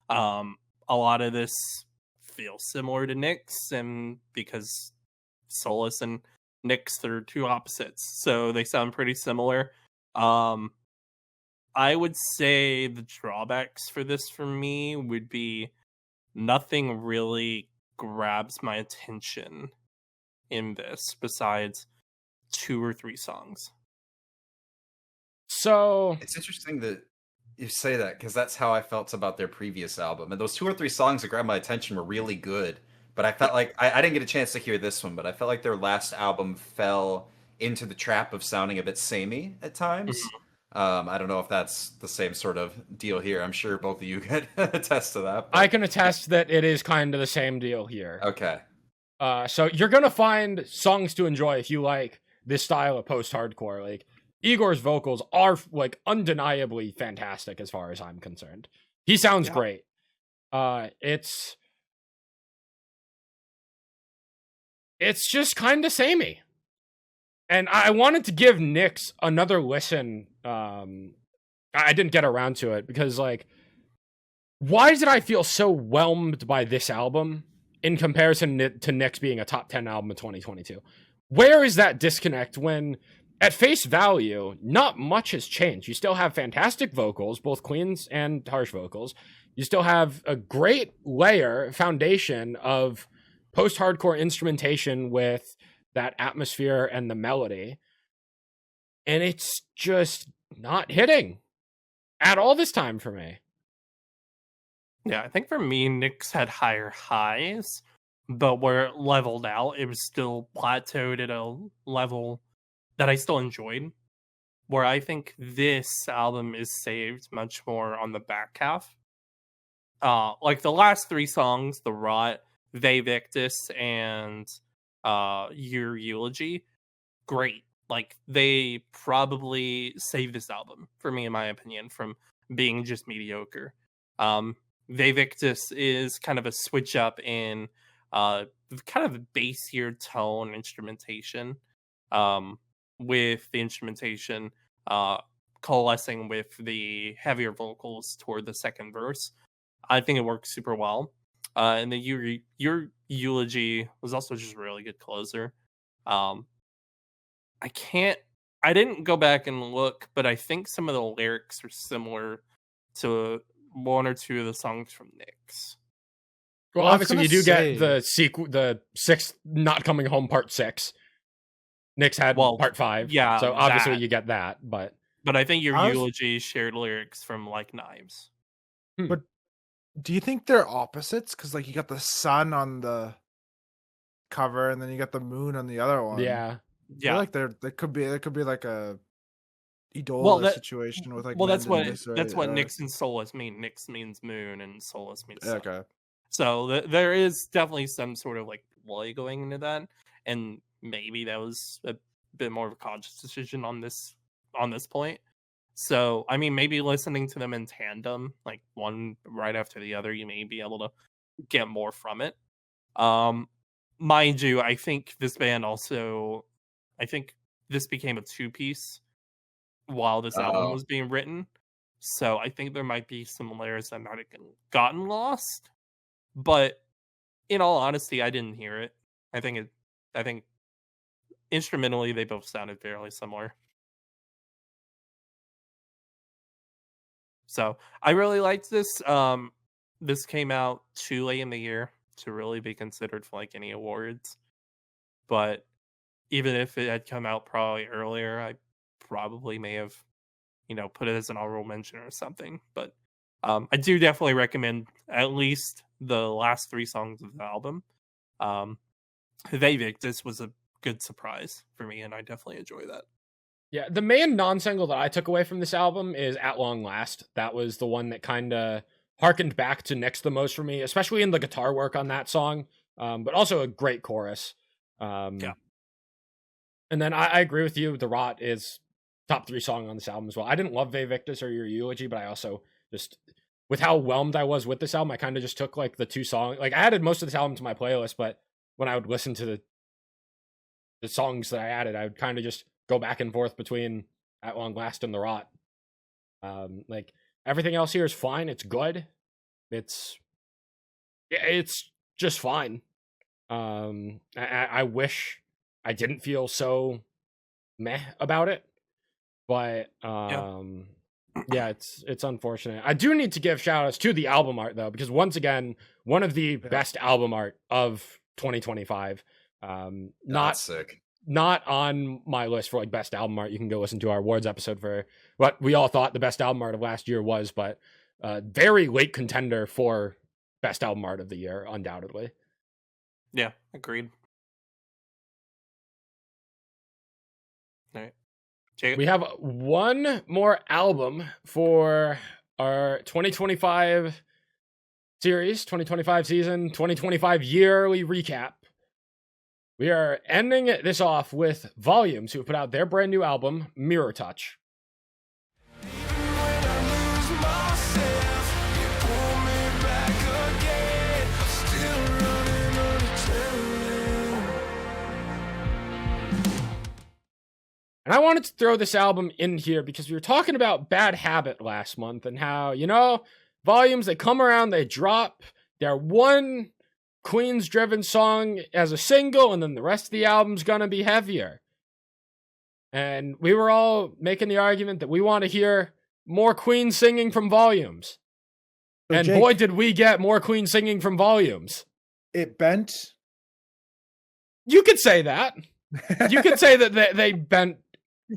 A lot of this feels similar to Nyx, and because Solis and Nyx are two opposites, so they sound pretty similar. I would say the drawbacks for this for me would be nothing really grabs my attention in this besides 2 or 3 songs. So It's interesting that you say that because that's how I felt about their previous album. And those 2 or 3 songs that grabbed my attention were really good. But I felt like I didn't get a chance to hear this one, but I felt like their last album fell into the trap of sounding a bit samey at times. I don't know if that's the same sort of deal here. I'm sure both of you can attest to that. I can attest that it is kind of the same deal here. Okay. So you're gonna find songs to enjoy if you like this style of post-hardcore. Like Igor's vocals are like undeniably fantastic as far as I'm concerned. He sounds great. It's just kind of samey. And I wanted to give Nyx another listen. I didn't get around to it because, like, why did I feel so whelmed by this album in comparison to Nyx being a top 10 album of 2022? Where is that disconnect when, at face value, not much has changed? You still have fantastic vocals, both cleans and harsh vocals. You still have a great foundation of post-hardcore instrumentation with that atmosphere and the melody, and it's just not hitting at all this time for me. Yeah, I think for me, Nyx had higher highs, but where it leveled out, it was still plateaued at a level that I still enjoyed. Where I think this album is saved much more on the back half. Like the last 3 songs, The Rot, Ve Victus, and Your Eulogy, great. Like they probably saved this album for me, in my opinion, from being just mediocre. Ve Victus is kind of a switch up in kind of a bassier tone instrumentation, with the instrumentation coalescing with the heavier vocals toward the second verse. I think it works super well. And then your Eulogy was also just a really good closer. I didn't go back and look, but I think some of the lyrics are similar to 1 or 2 of the songs from Nyx. Well, obviously you do get the the 6th Not Coming Home Part 6. Nyx had Part 5. Yeah, so obviously you get that, but I think your Eulogy shared lyrics from Like Knives. But do you think they're opposites? Because like you got the sun on the cover, and then you got the moon on the other one. Yeah. I feel like there could be like a Idola situation with like. Well, that's what right? Nyx and Solis mean. Nyx means moon, and Solis means sun. Okay. So there is definitely some sort of like play going into that, and maybe that was a bit more of a conscious decision on this point. So I mean, maybe listening to them in tandem, like one right after the other, you may be able to get more from it. Mind you, I think this band also, I think this became a 2-piece while this album was being written. So I think there might be some layers that might have gotten lost. But in all honesty, I didn't hear it. I think instrumentally they both sounded fairly similar. So I really liked this. This came out too late in the year to really be considered for like any awards. But even if it had come out probably earlier, I probably may have, put it as an honorable mention or something. But I do definitely recommend at least the last 3 songs of the album. Hivemind was a good surprise for me, and I definitely enjoy that. Yeah, the main non-single that I took away from this album is At Long Last. That was the one that kind of harkened back to Nyx the most for me, especially in the guitar work on that song, but also a great chorus. Yeah. And then I agree with you. The Rot is top 3 song on this album as well. I didn't love Ve Victus or Your Eulogy, but I also just, with how whelmed I was with this album, I kind of just took like the 2 songs. Like I added most of this album to my playlist, but when I would listen to the songs that I added, I would kind of just go back and forth between At Long Last and The Rot. Like everything else here is fine. It's good. It's just fine. I wish I didn't feel so meh about it, but yeah, it's unfortunate. I do need to give shout outs to the album art though, because once again, one of the best album art of 2025. Not sick. Not on my list for like best album art. You can go listen to our awards episode for what we all thought the best album art of last year was, but very late contender for best album art of the year, undoubtedly. Yeah, agreed. All right. Jacob? We have one more album for our 2025 series, 2025 season, 2025 yearly recap. We are ending this off with Volumes, who put out their brand new album, Mirror Touch. And I wanted to throw this album in here because we were talking about Bad Habit last month and how, Volumes, they come around, they drop their one Queens-driven song as a single, and then the rest of the album's gonna be heavier. And we were all making the argument that we want to hear more Queen singing from Volumes. So and Jake, boy, did we get more Queen singing from Volumes. it bent. You could say that. You could say that they bent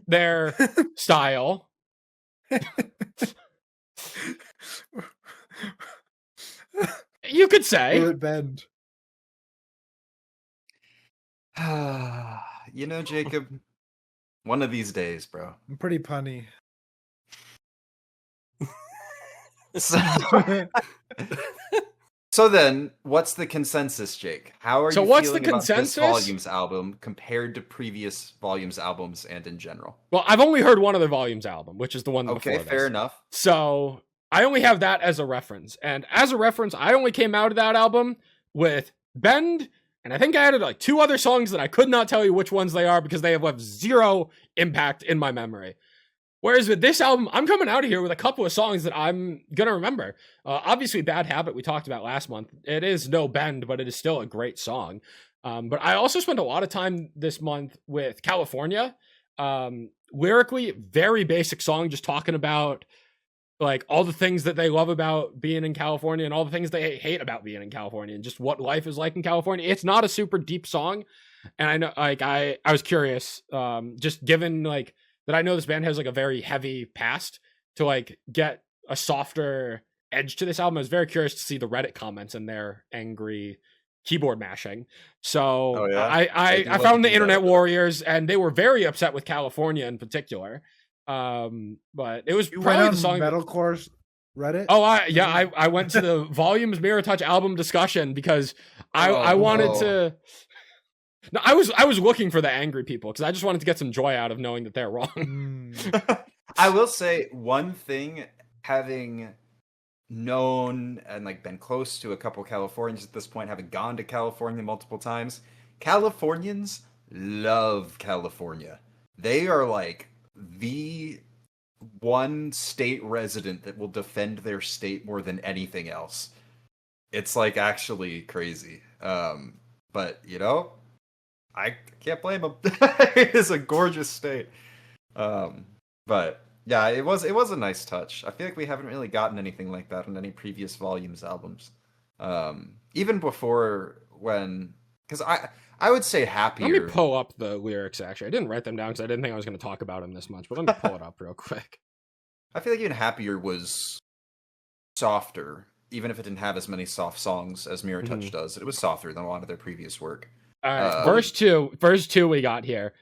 their style. You could say. Will it bend? Jacob, one of these days, bro. I'm pretty punny. So then, what's the consensus, Jake? How are So you what's the feeling about this consensus? Volumes album compared to previous Volumes albums and in general? Well, I've only heard one of the Volumes album, which is the one before Okay, this. fair enough. So I only have that as a reference. And as a reference, I only came out of that album with Bend, and I think I added like 2 other songs that I could not tell you which ones they are because they have left zero impact in my memory. Whereas with this album, I'm coming out of here with a couple of songs that I'm going to remember. Obviously, Bad Habit, we talked about last month. It is no Bend, but it is still a great song. But I also spent a lot of time this month with California. Lyrically, very basic song, just talking about like all the things that they love about being in California and all the things they hate about being in California and just what life is like in California. It's not a super deep song. And I know, like, I was curious, just given like that I know this band has like a very heavy past, to like get a softer edge to this album. I was very curious to see the Reddit comments and their angry keyboard mashing. So I found the Internet Warriors, and they were very upset with California in particular. But it was You probably went the song. on metalcore Reddit. Oh, I went to the Volumes Mirror Touch album discussion because I wanted to. No, I was looking for the angry people because I just wanted to get some joy out of knowing that they're wrong. I will say one thing, having known and like been close to a couple Californians at this point, having gone to California multiple times, Californians love California. They are like the one state resident that will defend their state more than anything else. It's like actually crazy. But I can't blame them. It is a gorgeous state. But yeah, it was a nice touch. I feel like we haven't really gotten anything like that on any previous Volumes albums. Even before because I would say Happier. Let me pull up the lyrics, actually. I didn't write them down because I didn't think I was going to talk about them this much, but let me pull it up real quick. I feel like even Happier was softer, even if it didn't have as many soft songs as Mirror Touch does. It was softer than a lot of their previous work. All right, verse two we got here.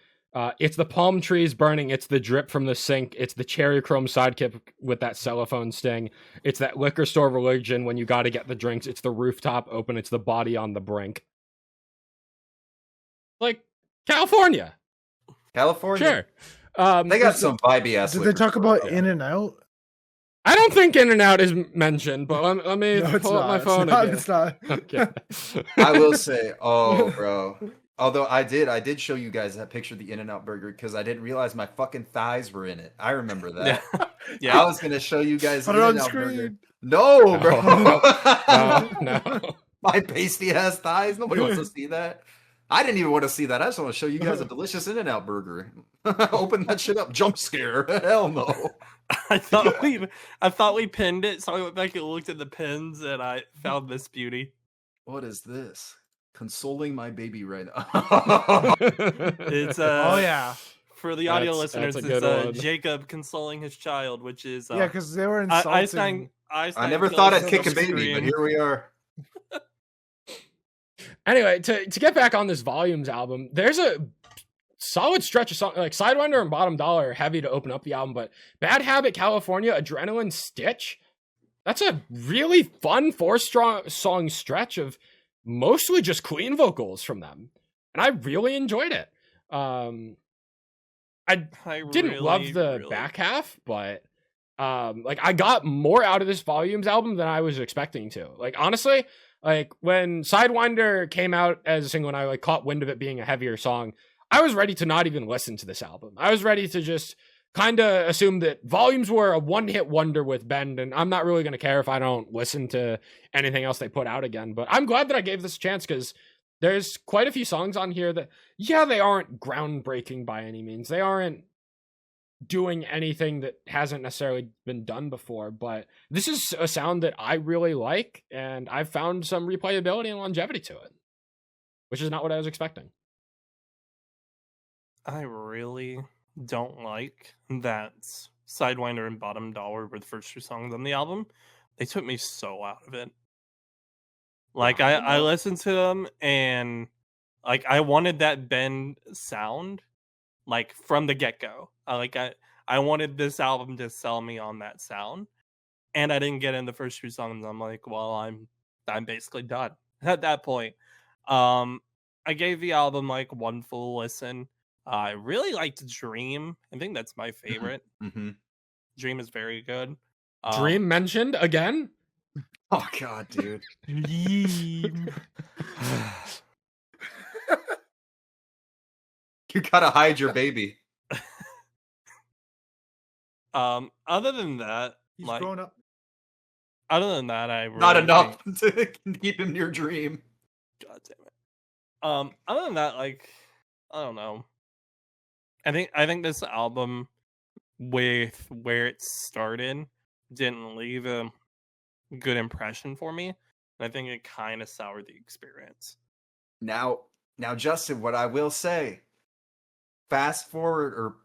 It's the palm trees burning. It's the drip from the sink. It's the cherry chrome sidekick with that cellophane sting. It's that liquor store religion when you got to get the drinks. It's the rooftop open. It's the body on the brink. Like California. California. Sure. They got some vibey ass. Did they talk about In and Out? I don't think In and Out is mentioned, but let me No, it's pull up my not. phone It's again. not. Okay. I will say, oh, bro. Although I did show you guys that picture of the In-N-Out burger because I didn't realize my fucking thighs were in it. I remember that. Yeah. I was gonna show you guys Put the it on In-N-Out burger. screen. No, bro. No. My pasty ass thighs. Nobody wants to see that. I didn't even want to see that. I just want to show you guys a delicious In-N-Out burger. Open that shit up. Jump scare. Hell no. I thought we pinned it, so I went back and looked at the pins, and I found this beauty. What is this? Consoling my baby right now. It's Oh yeah, for the audio That's listeners, a good it's one. Jacob consoling his child, which is yeah, because they were insulting. I never thought I'd kick a baby, but here we are. Anyway, to get back on this Volumes album, there's a solid stretch of songs like Sidewinder and Bottom Dollar are heavy to open up the album, but Bad Habit, California, Adrenaline, Stitch, that's a really fun 4-song stretch of mostly just clean vocals from them, and I really enjoyed it. I didn't love the back half, but like I got more out of this Volumes album than I was expecting to. Like honestly, like when Sidewinder came out as a single and I like caught wind of it being a heavier song, I was ready to not even listen to this album. I was ready to just kind of assume that Volumes were a one-hit wonder with Bend, and I'm not really going to care if I don't listen to anything else they put out again. But I'm glad that I gave this a chance because there's quite a few songs on here that, yeah, they aren't groundbreaking by any means. They aren't doing anything that hasn't necessarily been done before, but this is a sound that I really like, and I've found some replayability and longevity to it, which is not what I was expecting. I really don't like that Sidewinder and Bottom Dollar were the first 2 songs on the album. They took me so out of it. Like I listened to them and like I wanted that Bend sound like from the get-go. I wanted this album to sell me on that sound, and I didn't get in the first 2 songs. I'm like, well, I'm basically done at that point. I gave the album like 1 full listen. I really liked Dream. I think that's my favorite. Mm-hmm. Dream is very good. Dream mentioned again? Oh god, dude. Dream. You gotta hide your baby. Other than that, He's like, grown up. other than that, I really Not enough think- to keep him your dream. God damn it. Other than that, like, I don't know. I think this album, with where it started, didn't leave a good impression for me. And I think it kind of soured the experience. Now, Justin, what I will say, fast forward or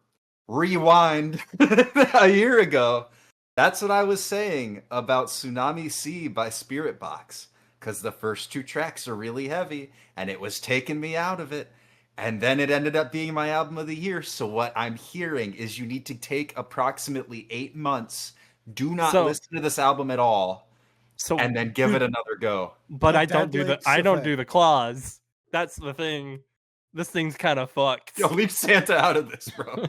rewind a year ago, that's what I was saying about Tsunami Sea by Spirit Box. Because the first 2 tracks are really heavy, and it was taking me out of it. And then it ended up being my album of the year. So what I'm hearing is you need to take approximately 8 months, do not listen to this album at all, and then give it another go. But Let I don't that do the Blake's I don't effect. do the claws. That's the thing. This thing's kind of fucked. Yo, leave Santa out of this, bro.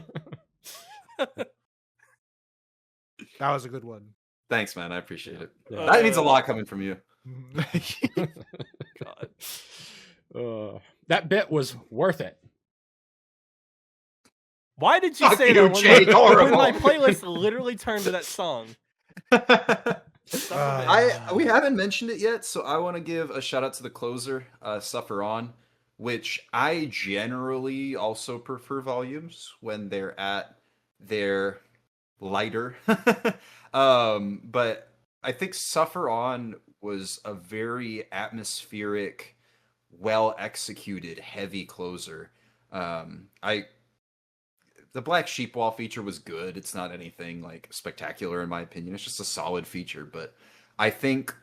That was a good one. Thanks, man. I appreciate it. Yeah. That means a lot coming from you. God. That bit was worth it. Why did you Fuck say you, that Jake, when horrible. my playlist literally turned to that song? We haven't mentioned it yet, so I want to give a shout out to the closer, Suffer On, which I generally also prefer Volumes when they're at their lighter. But I think Suffer On was a very atmospheric, well executed, heavy closer. The Black Sheep Wall feature was good. It's not anything like spectacular in my opinion. It's just a solid feature, but I think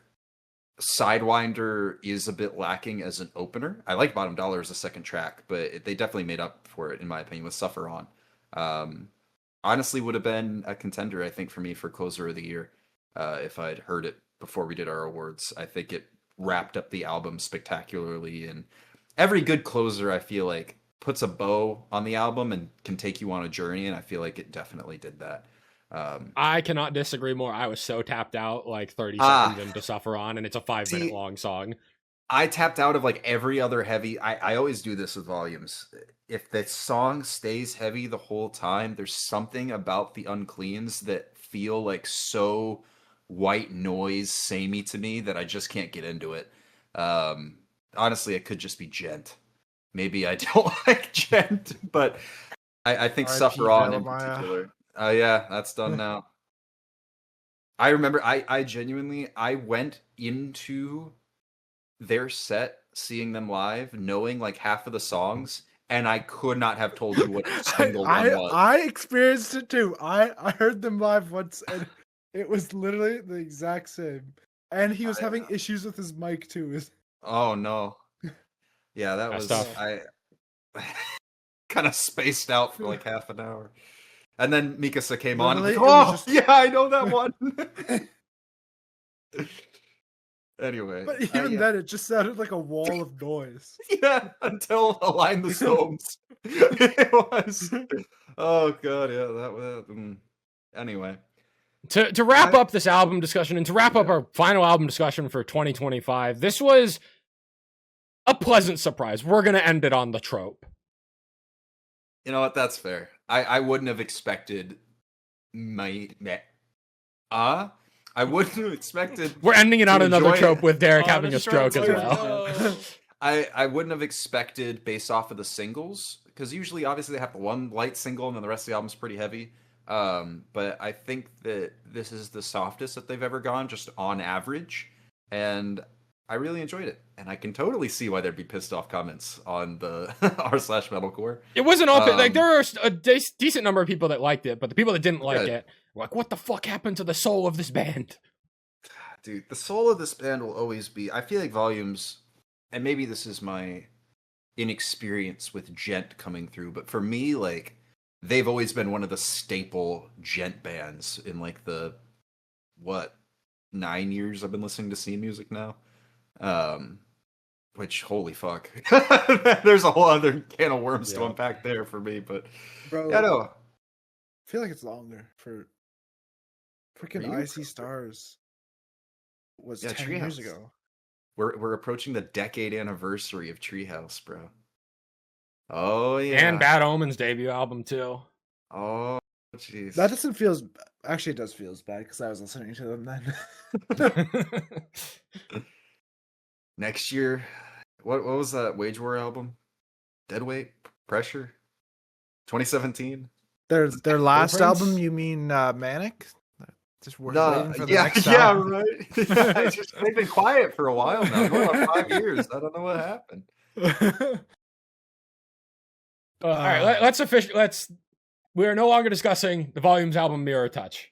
Sidewinder is a bit lacking as an opener. I like Bottom Dollar as a second track, but they definitely made up for it, in my opinion, with Suffer On. Honestly, would have been a contender, I think, for me for Closer of the Year if I'd heard it before we did our awards. I think it wrapped up the album spectacularly, and every good closer, I feel like, puts a bow on the album and can take you on a journey, and I feel like it definitely did that. I cannot disagree more. I was so tapped out like 30 Ah. seconds into Suffer On, and it's a 5-minute See, long song. I tapped out of like every other heavy. I always do this with volumes. If the song stays heavy the whole time, there's something about the Uncleans that feel like so white noise samey to me that I just can't get into it. Honestly, it could just be Gent. Maybe I don't like Gent, but I think R.I.P. Suffer On in Velemaya. particular. Oh yeah, that's done now. I remember I genuinely I went into their set seeing them live knowing like half of the songs, and I could not have told you what a single one was. I experienced it too. I heard them live once, and it was literally the exact same. And he was having issues with his mic too. Oh no. Yeah, that That's was tough. I kind of spaced out for like half an hour. And then Mikasa came on. And Literally, like, it was oh, just- yeah, I know that one. Anyway. But even then, it just sounded like a wall of noise. Yeah, until Align the Stones. It was. Oh, God, yeah. That was. Anyway. To wrap up this album discussion and to wrap up our final album discussion for 2025, this was a pleasant surprise. We're going to end it on the trope. You know what? That's fair. I wouldn't have expected I wouldn't have expected. We're ending it on To another enjoy trope it. with Derek Oh, having the a stroke as stroke, well. no. I wouldn't have expected based off of the singles, because usually obviously they have one light single and then the rest of the album's pretty heavy. But I think that this is the softest that they've ever gone, just on average, and I really enjoyed it. And I can totally see why there'd be pissed off comments on the r/metalcore. It wasn't all like Um, there were a decent number of people that liked it, but the people that didn't like Good. it were like, what the fuck happened to the soul of this band? Dude, the soul of this band will always be. I feel like Volumes, and maybe this is my inexperience with Gent coming through, but for me, like, they've always been one of the staple Gent bands in like the 9 years I've been listening to scene music now. Which holy fuck, there's a whole other can of worms to Yeah. unpack there for me. But Bro, yeah, no, I feel like it's longer for freaking Are you- Icy Stars. Was Yeah, 10 years Treehouse. ago. we're approaching the decade anniversary of Treehouse, bro. Oh yeah, And Bad Omen's debut album too. Oh jeez, That doesn't feel as actually it does feel as bad because I was listening to them then. next year. What was that Wage War album? Deadweight, Pressure, 2017. Their last Prince? album, you mean Manic? Just waiting for the yeah, next yeah, album. right. It's just, they've been quiet for a while now, going on 5 years. I don't know what happened. All right, let's. We are no longer discussing the Volumes album Mirror Touch.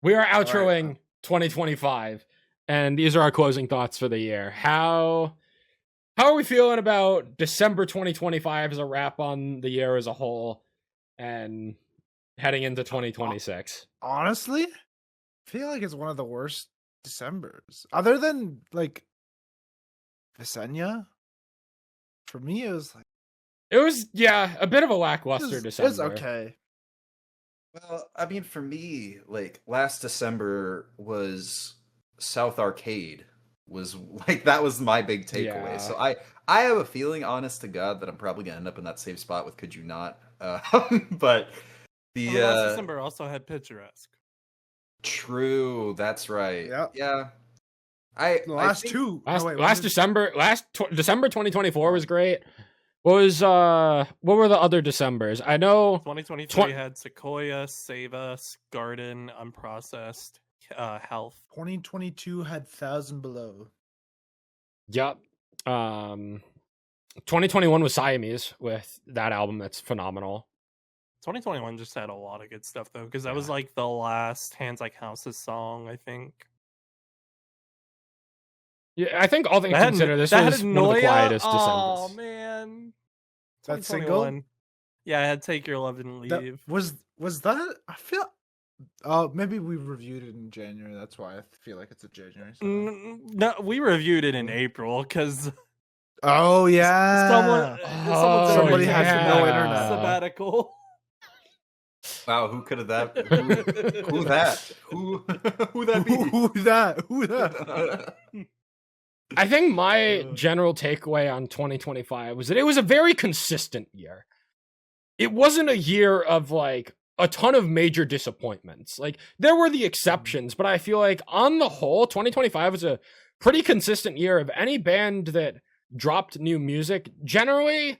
We are outroing 2025, and these are our closing thoughts for the year. How are we feeling about December 2025 as a wrap on the year as a whole, and heading into 2026? Honestly, I feel like it's one of the worst Decembers. Other than like Visenya. For me, it was like It was a bit of a lackluster it December. was okay. Well, I mean, for me, like last December was South Arcade. Was like that was my big takeaway. Yeah. So I have a feeling, honest to God, that I'm probably gonna end up in that same spot with Could You Not. But the Last December also had Picturesque. true, that's right. Yep. Yeah. The I last think- two. Last no, wait, last was it- December, December 2024 was great. What were the other Decembers? I know 2023 had Sequoia, Save Us, Garden, Unprocessed, Health. 2022 had 1,000 Below. Yep. 2021 was Siamese with that album that's phenomenal. 2021 just had a lot of good stuff though, because that was like the last Hands Like Houses song, I think. Yeah, I think all things That had- considered, this that was had one of the Noia? quietest Oh Decembers. man, That single? 2021. Yeah, I had Take Your Love and That- Leave. was that? I feel. Maybe we reviewed it in January. That's why I feel like it's a January song. No, we reviewed it in April because Oh yeah. someone Oh, somebody yeah. has no internet. sabbatical. Wow, who could have that? Who that? Who that be? Who that? I think my general takeaway on 2025 was that it was a very consistent year. It wasn't a year of like a ton of major disappointments. Like there were the exceptions, but I feel like on the whole, 2025 was a pretty consistent year of any band that dropped new music. Generally,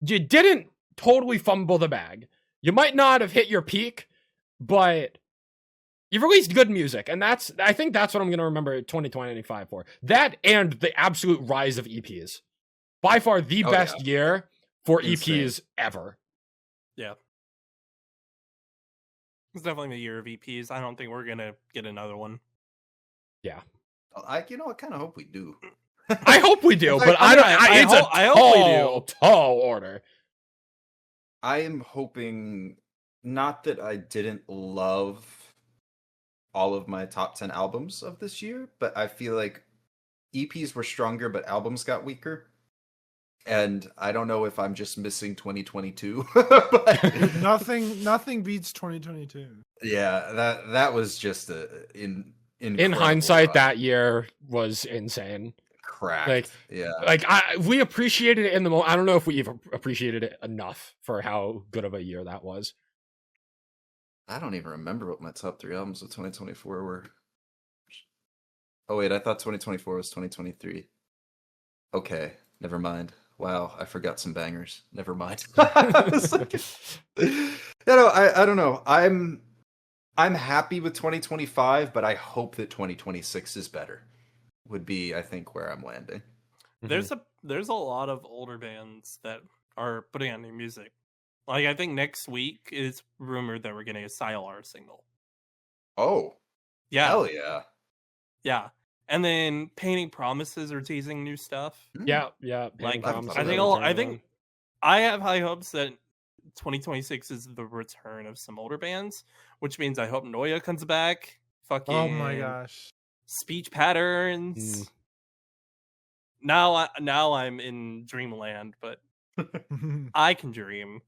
you didn't totally fumble the bag. You might not have hit your peak, but you've released good music, and I think that's what I'm going to remember 2025 for. That and the absolute rise of EPs. By far the best year for Insane. EPs ever. Yeah, it's definitely the year of EPs. I don't think we're gonna get another one. I kind of hope we do. I hope we do, It's but like- I don't. I It's hope- a I hope we tall, tall order. I am hoping, not that I didn't love all of my top 10 albums of this year, but I feel like EPs were stronger, but albums got weaker. And I don't know if I'm just missing 2022. But Nothing beats 2022. yeah, that was just In incredible hindsight, run. that year was insane. cracked. like- yeah. Like we appreciated it in the moment. I don't know if we even appreciated it enough for how good of a year that was. I don't even remember what my top 3 albums of 2024 were. Oh wait, I thought 2024 was 2023. Okay, never mind. Wow, I forgot some bangers. Never mind. I was like, I don't know. I'm happy with 2025, but I hope that 2026 is better. Would be, I think, where I'm landing. There's a lot of older bands that are putting out new music. Like I think next week it's rumored that we're getting a Sylar single. Oh, Yeah, hell yeah. yeah. And then Painting Promises are teasing new stuff. Yeah. Like, Promises I think are all- returning I think on. I have high hopes that 2026 is the return of some older bands, which means I hope Noia comes back. Fucking Oh my gosh. Speech Patterns. Now I'm in dreamland, but I can dream.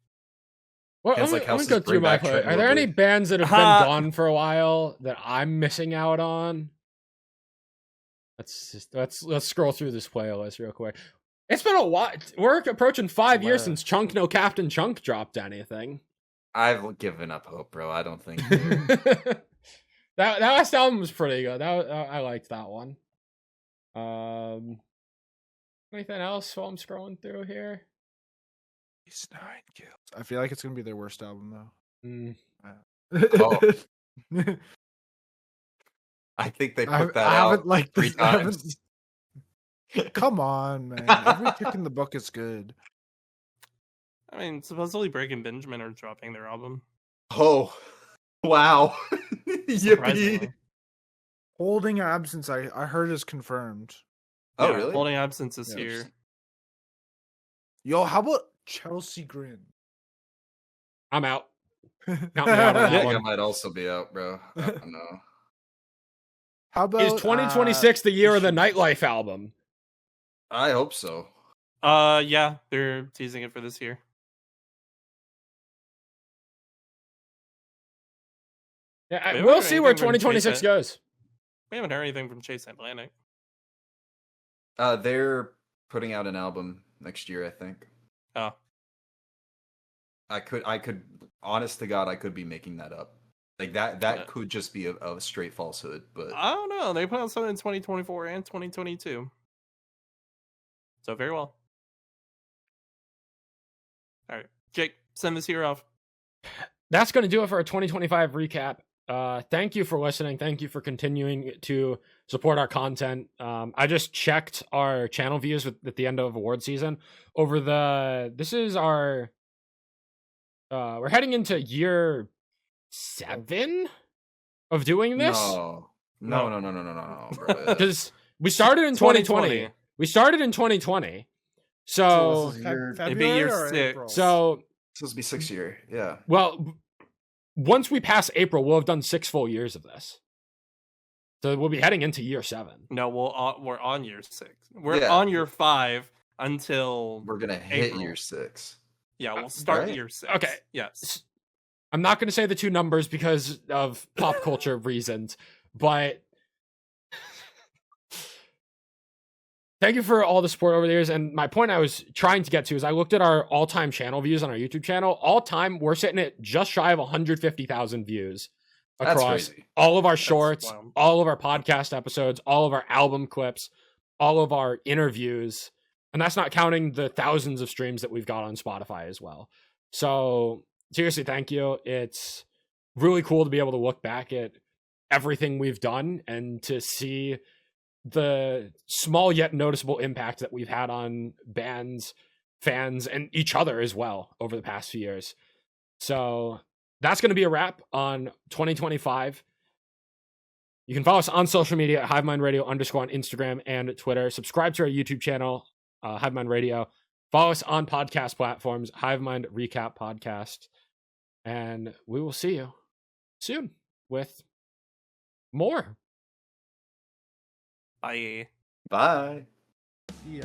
Well, It's let like me houses go through bring my back play. Trent Are there any Woodley. bands that have Ha! been gone for a while that I'm missing out on? Let's scroll through this playlist real quick. It's been a while. We're approaching 5 years Wow. since Chunk No Captain Chunk dropped anything. I've given up hope, bro. I don't think. that last album was pretty good. I liked that one. Anything else while I'm scrolling through here? These 9 kills. I feel like it's gonna be their worst album though. Mm. Oh. I think they put that I out haven't like 3 I haven't- times. Come on, man. Every kick in the book is good. I mean, supposedly Break and Benjamin are dropping their album. Oh, wow. Yippee. Surprisingly. Holding Absence, I heard is confirmed. Oh, Yeah, really? Holding Absence this Yeah, year. Yo, how about Chelsea Grin? I'm out. Count me out on I that think I one. might also be out, bro. I don't know. How about Is 2026 the year of the Nightlife album? I hope so. Yeah, they're teasing it for this year. Yeah, Wait, we'll wait, see where anything from 2026 Chase goes. We haven't heard anything from Chase Atlantic. They're putting out an album next year, I think. Oh, I could, honest to God, I could be making that up. Like that Yeah. could just be a straight falsehood, but I don't know. They put out something in 2024 and 2022. So very well. All right, Jake, send this here off. That's going to do it for our 2025 recap. Thank you for listening. Thank you for continuing to support our content. I just checked our channel views at the end of award season. This is our, we're heading into year 7 of doing this. no, bro. Because We started in 2020. 2020. We started in 2020. So So, this is year, It'd be February year or 6. April? so supposed to be 6th year. Yeah. well, once we pass April, we'll have done 6 full years of this. So we'll be heading into year 7. No, we're on year 6. We're Yeah. on year 5 until We're gonna hit April. year 6. Yeah, we'll start Right. year 6. Okay. Yes. I'm not going to say the 2 numbers because of pop culture reasons, but thank you for all the support over the years. And my point I was trying to get to is I looked at our all-time channel views on our YouTube channel. All time, we're sitting at just shy of 150,000 views That's across crazy. all of our shorts, wild. all of our podcast episodes, all of our album clips, all of our interviews. And that's not counting the thousands of streams that we've got on Spotify as well. So seriously, thank you. It's really cool to be able to look back at everything we've done and to see the small yet noticeable impact that we've had on bands, fans, and each other as well over the past few years. So that's going to be a wrap on 2025. You can follow us on social media at Hivemind Radio _ on Instagram and Twitter. Subscribe to our YouTube channel, Hivemind Radio. Follow us on podcast platforms, Hivemind Recap Podcast. And we will see you soon with more. Bye. Bye. Yeah.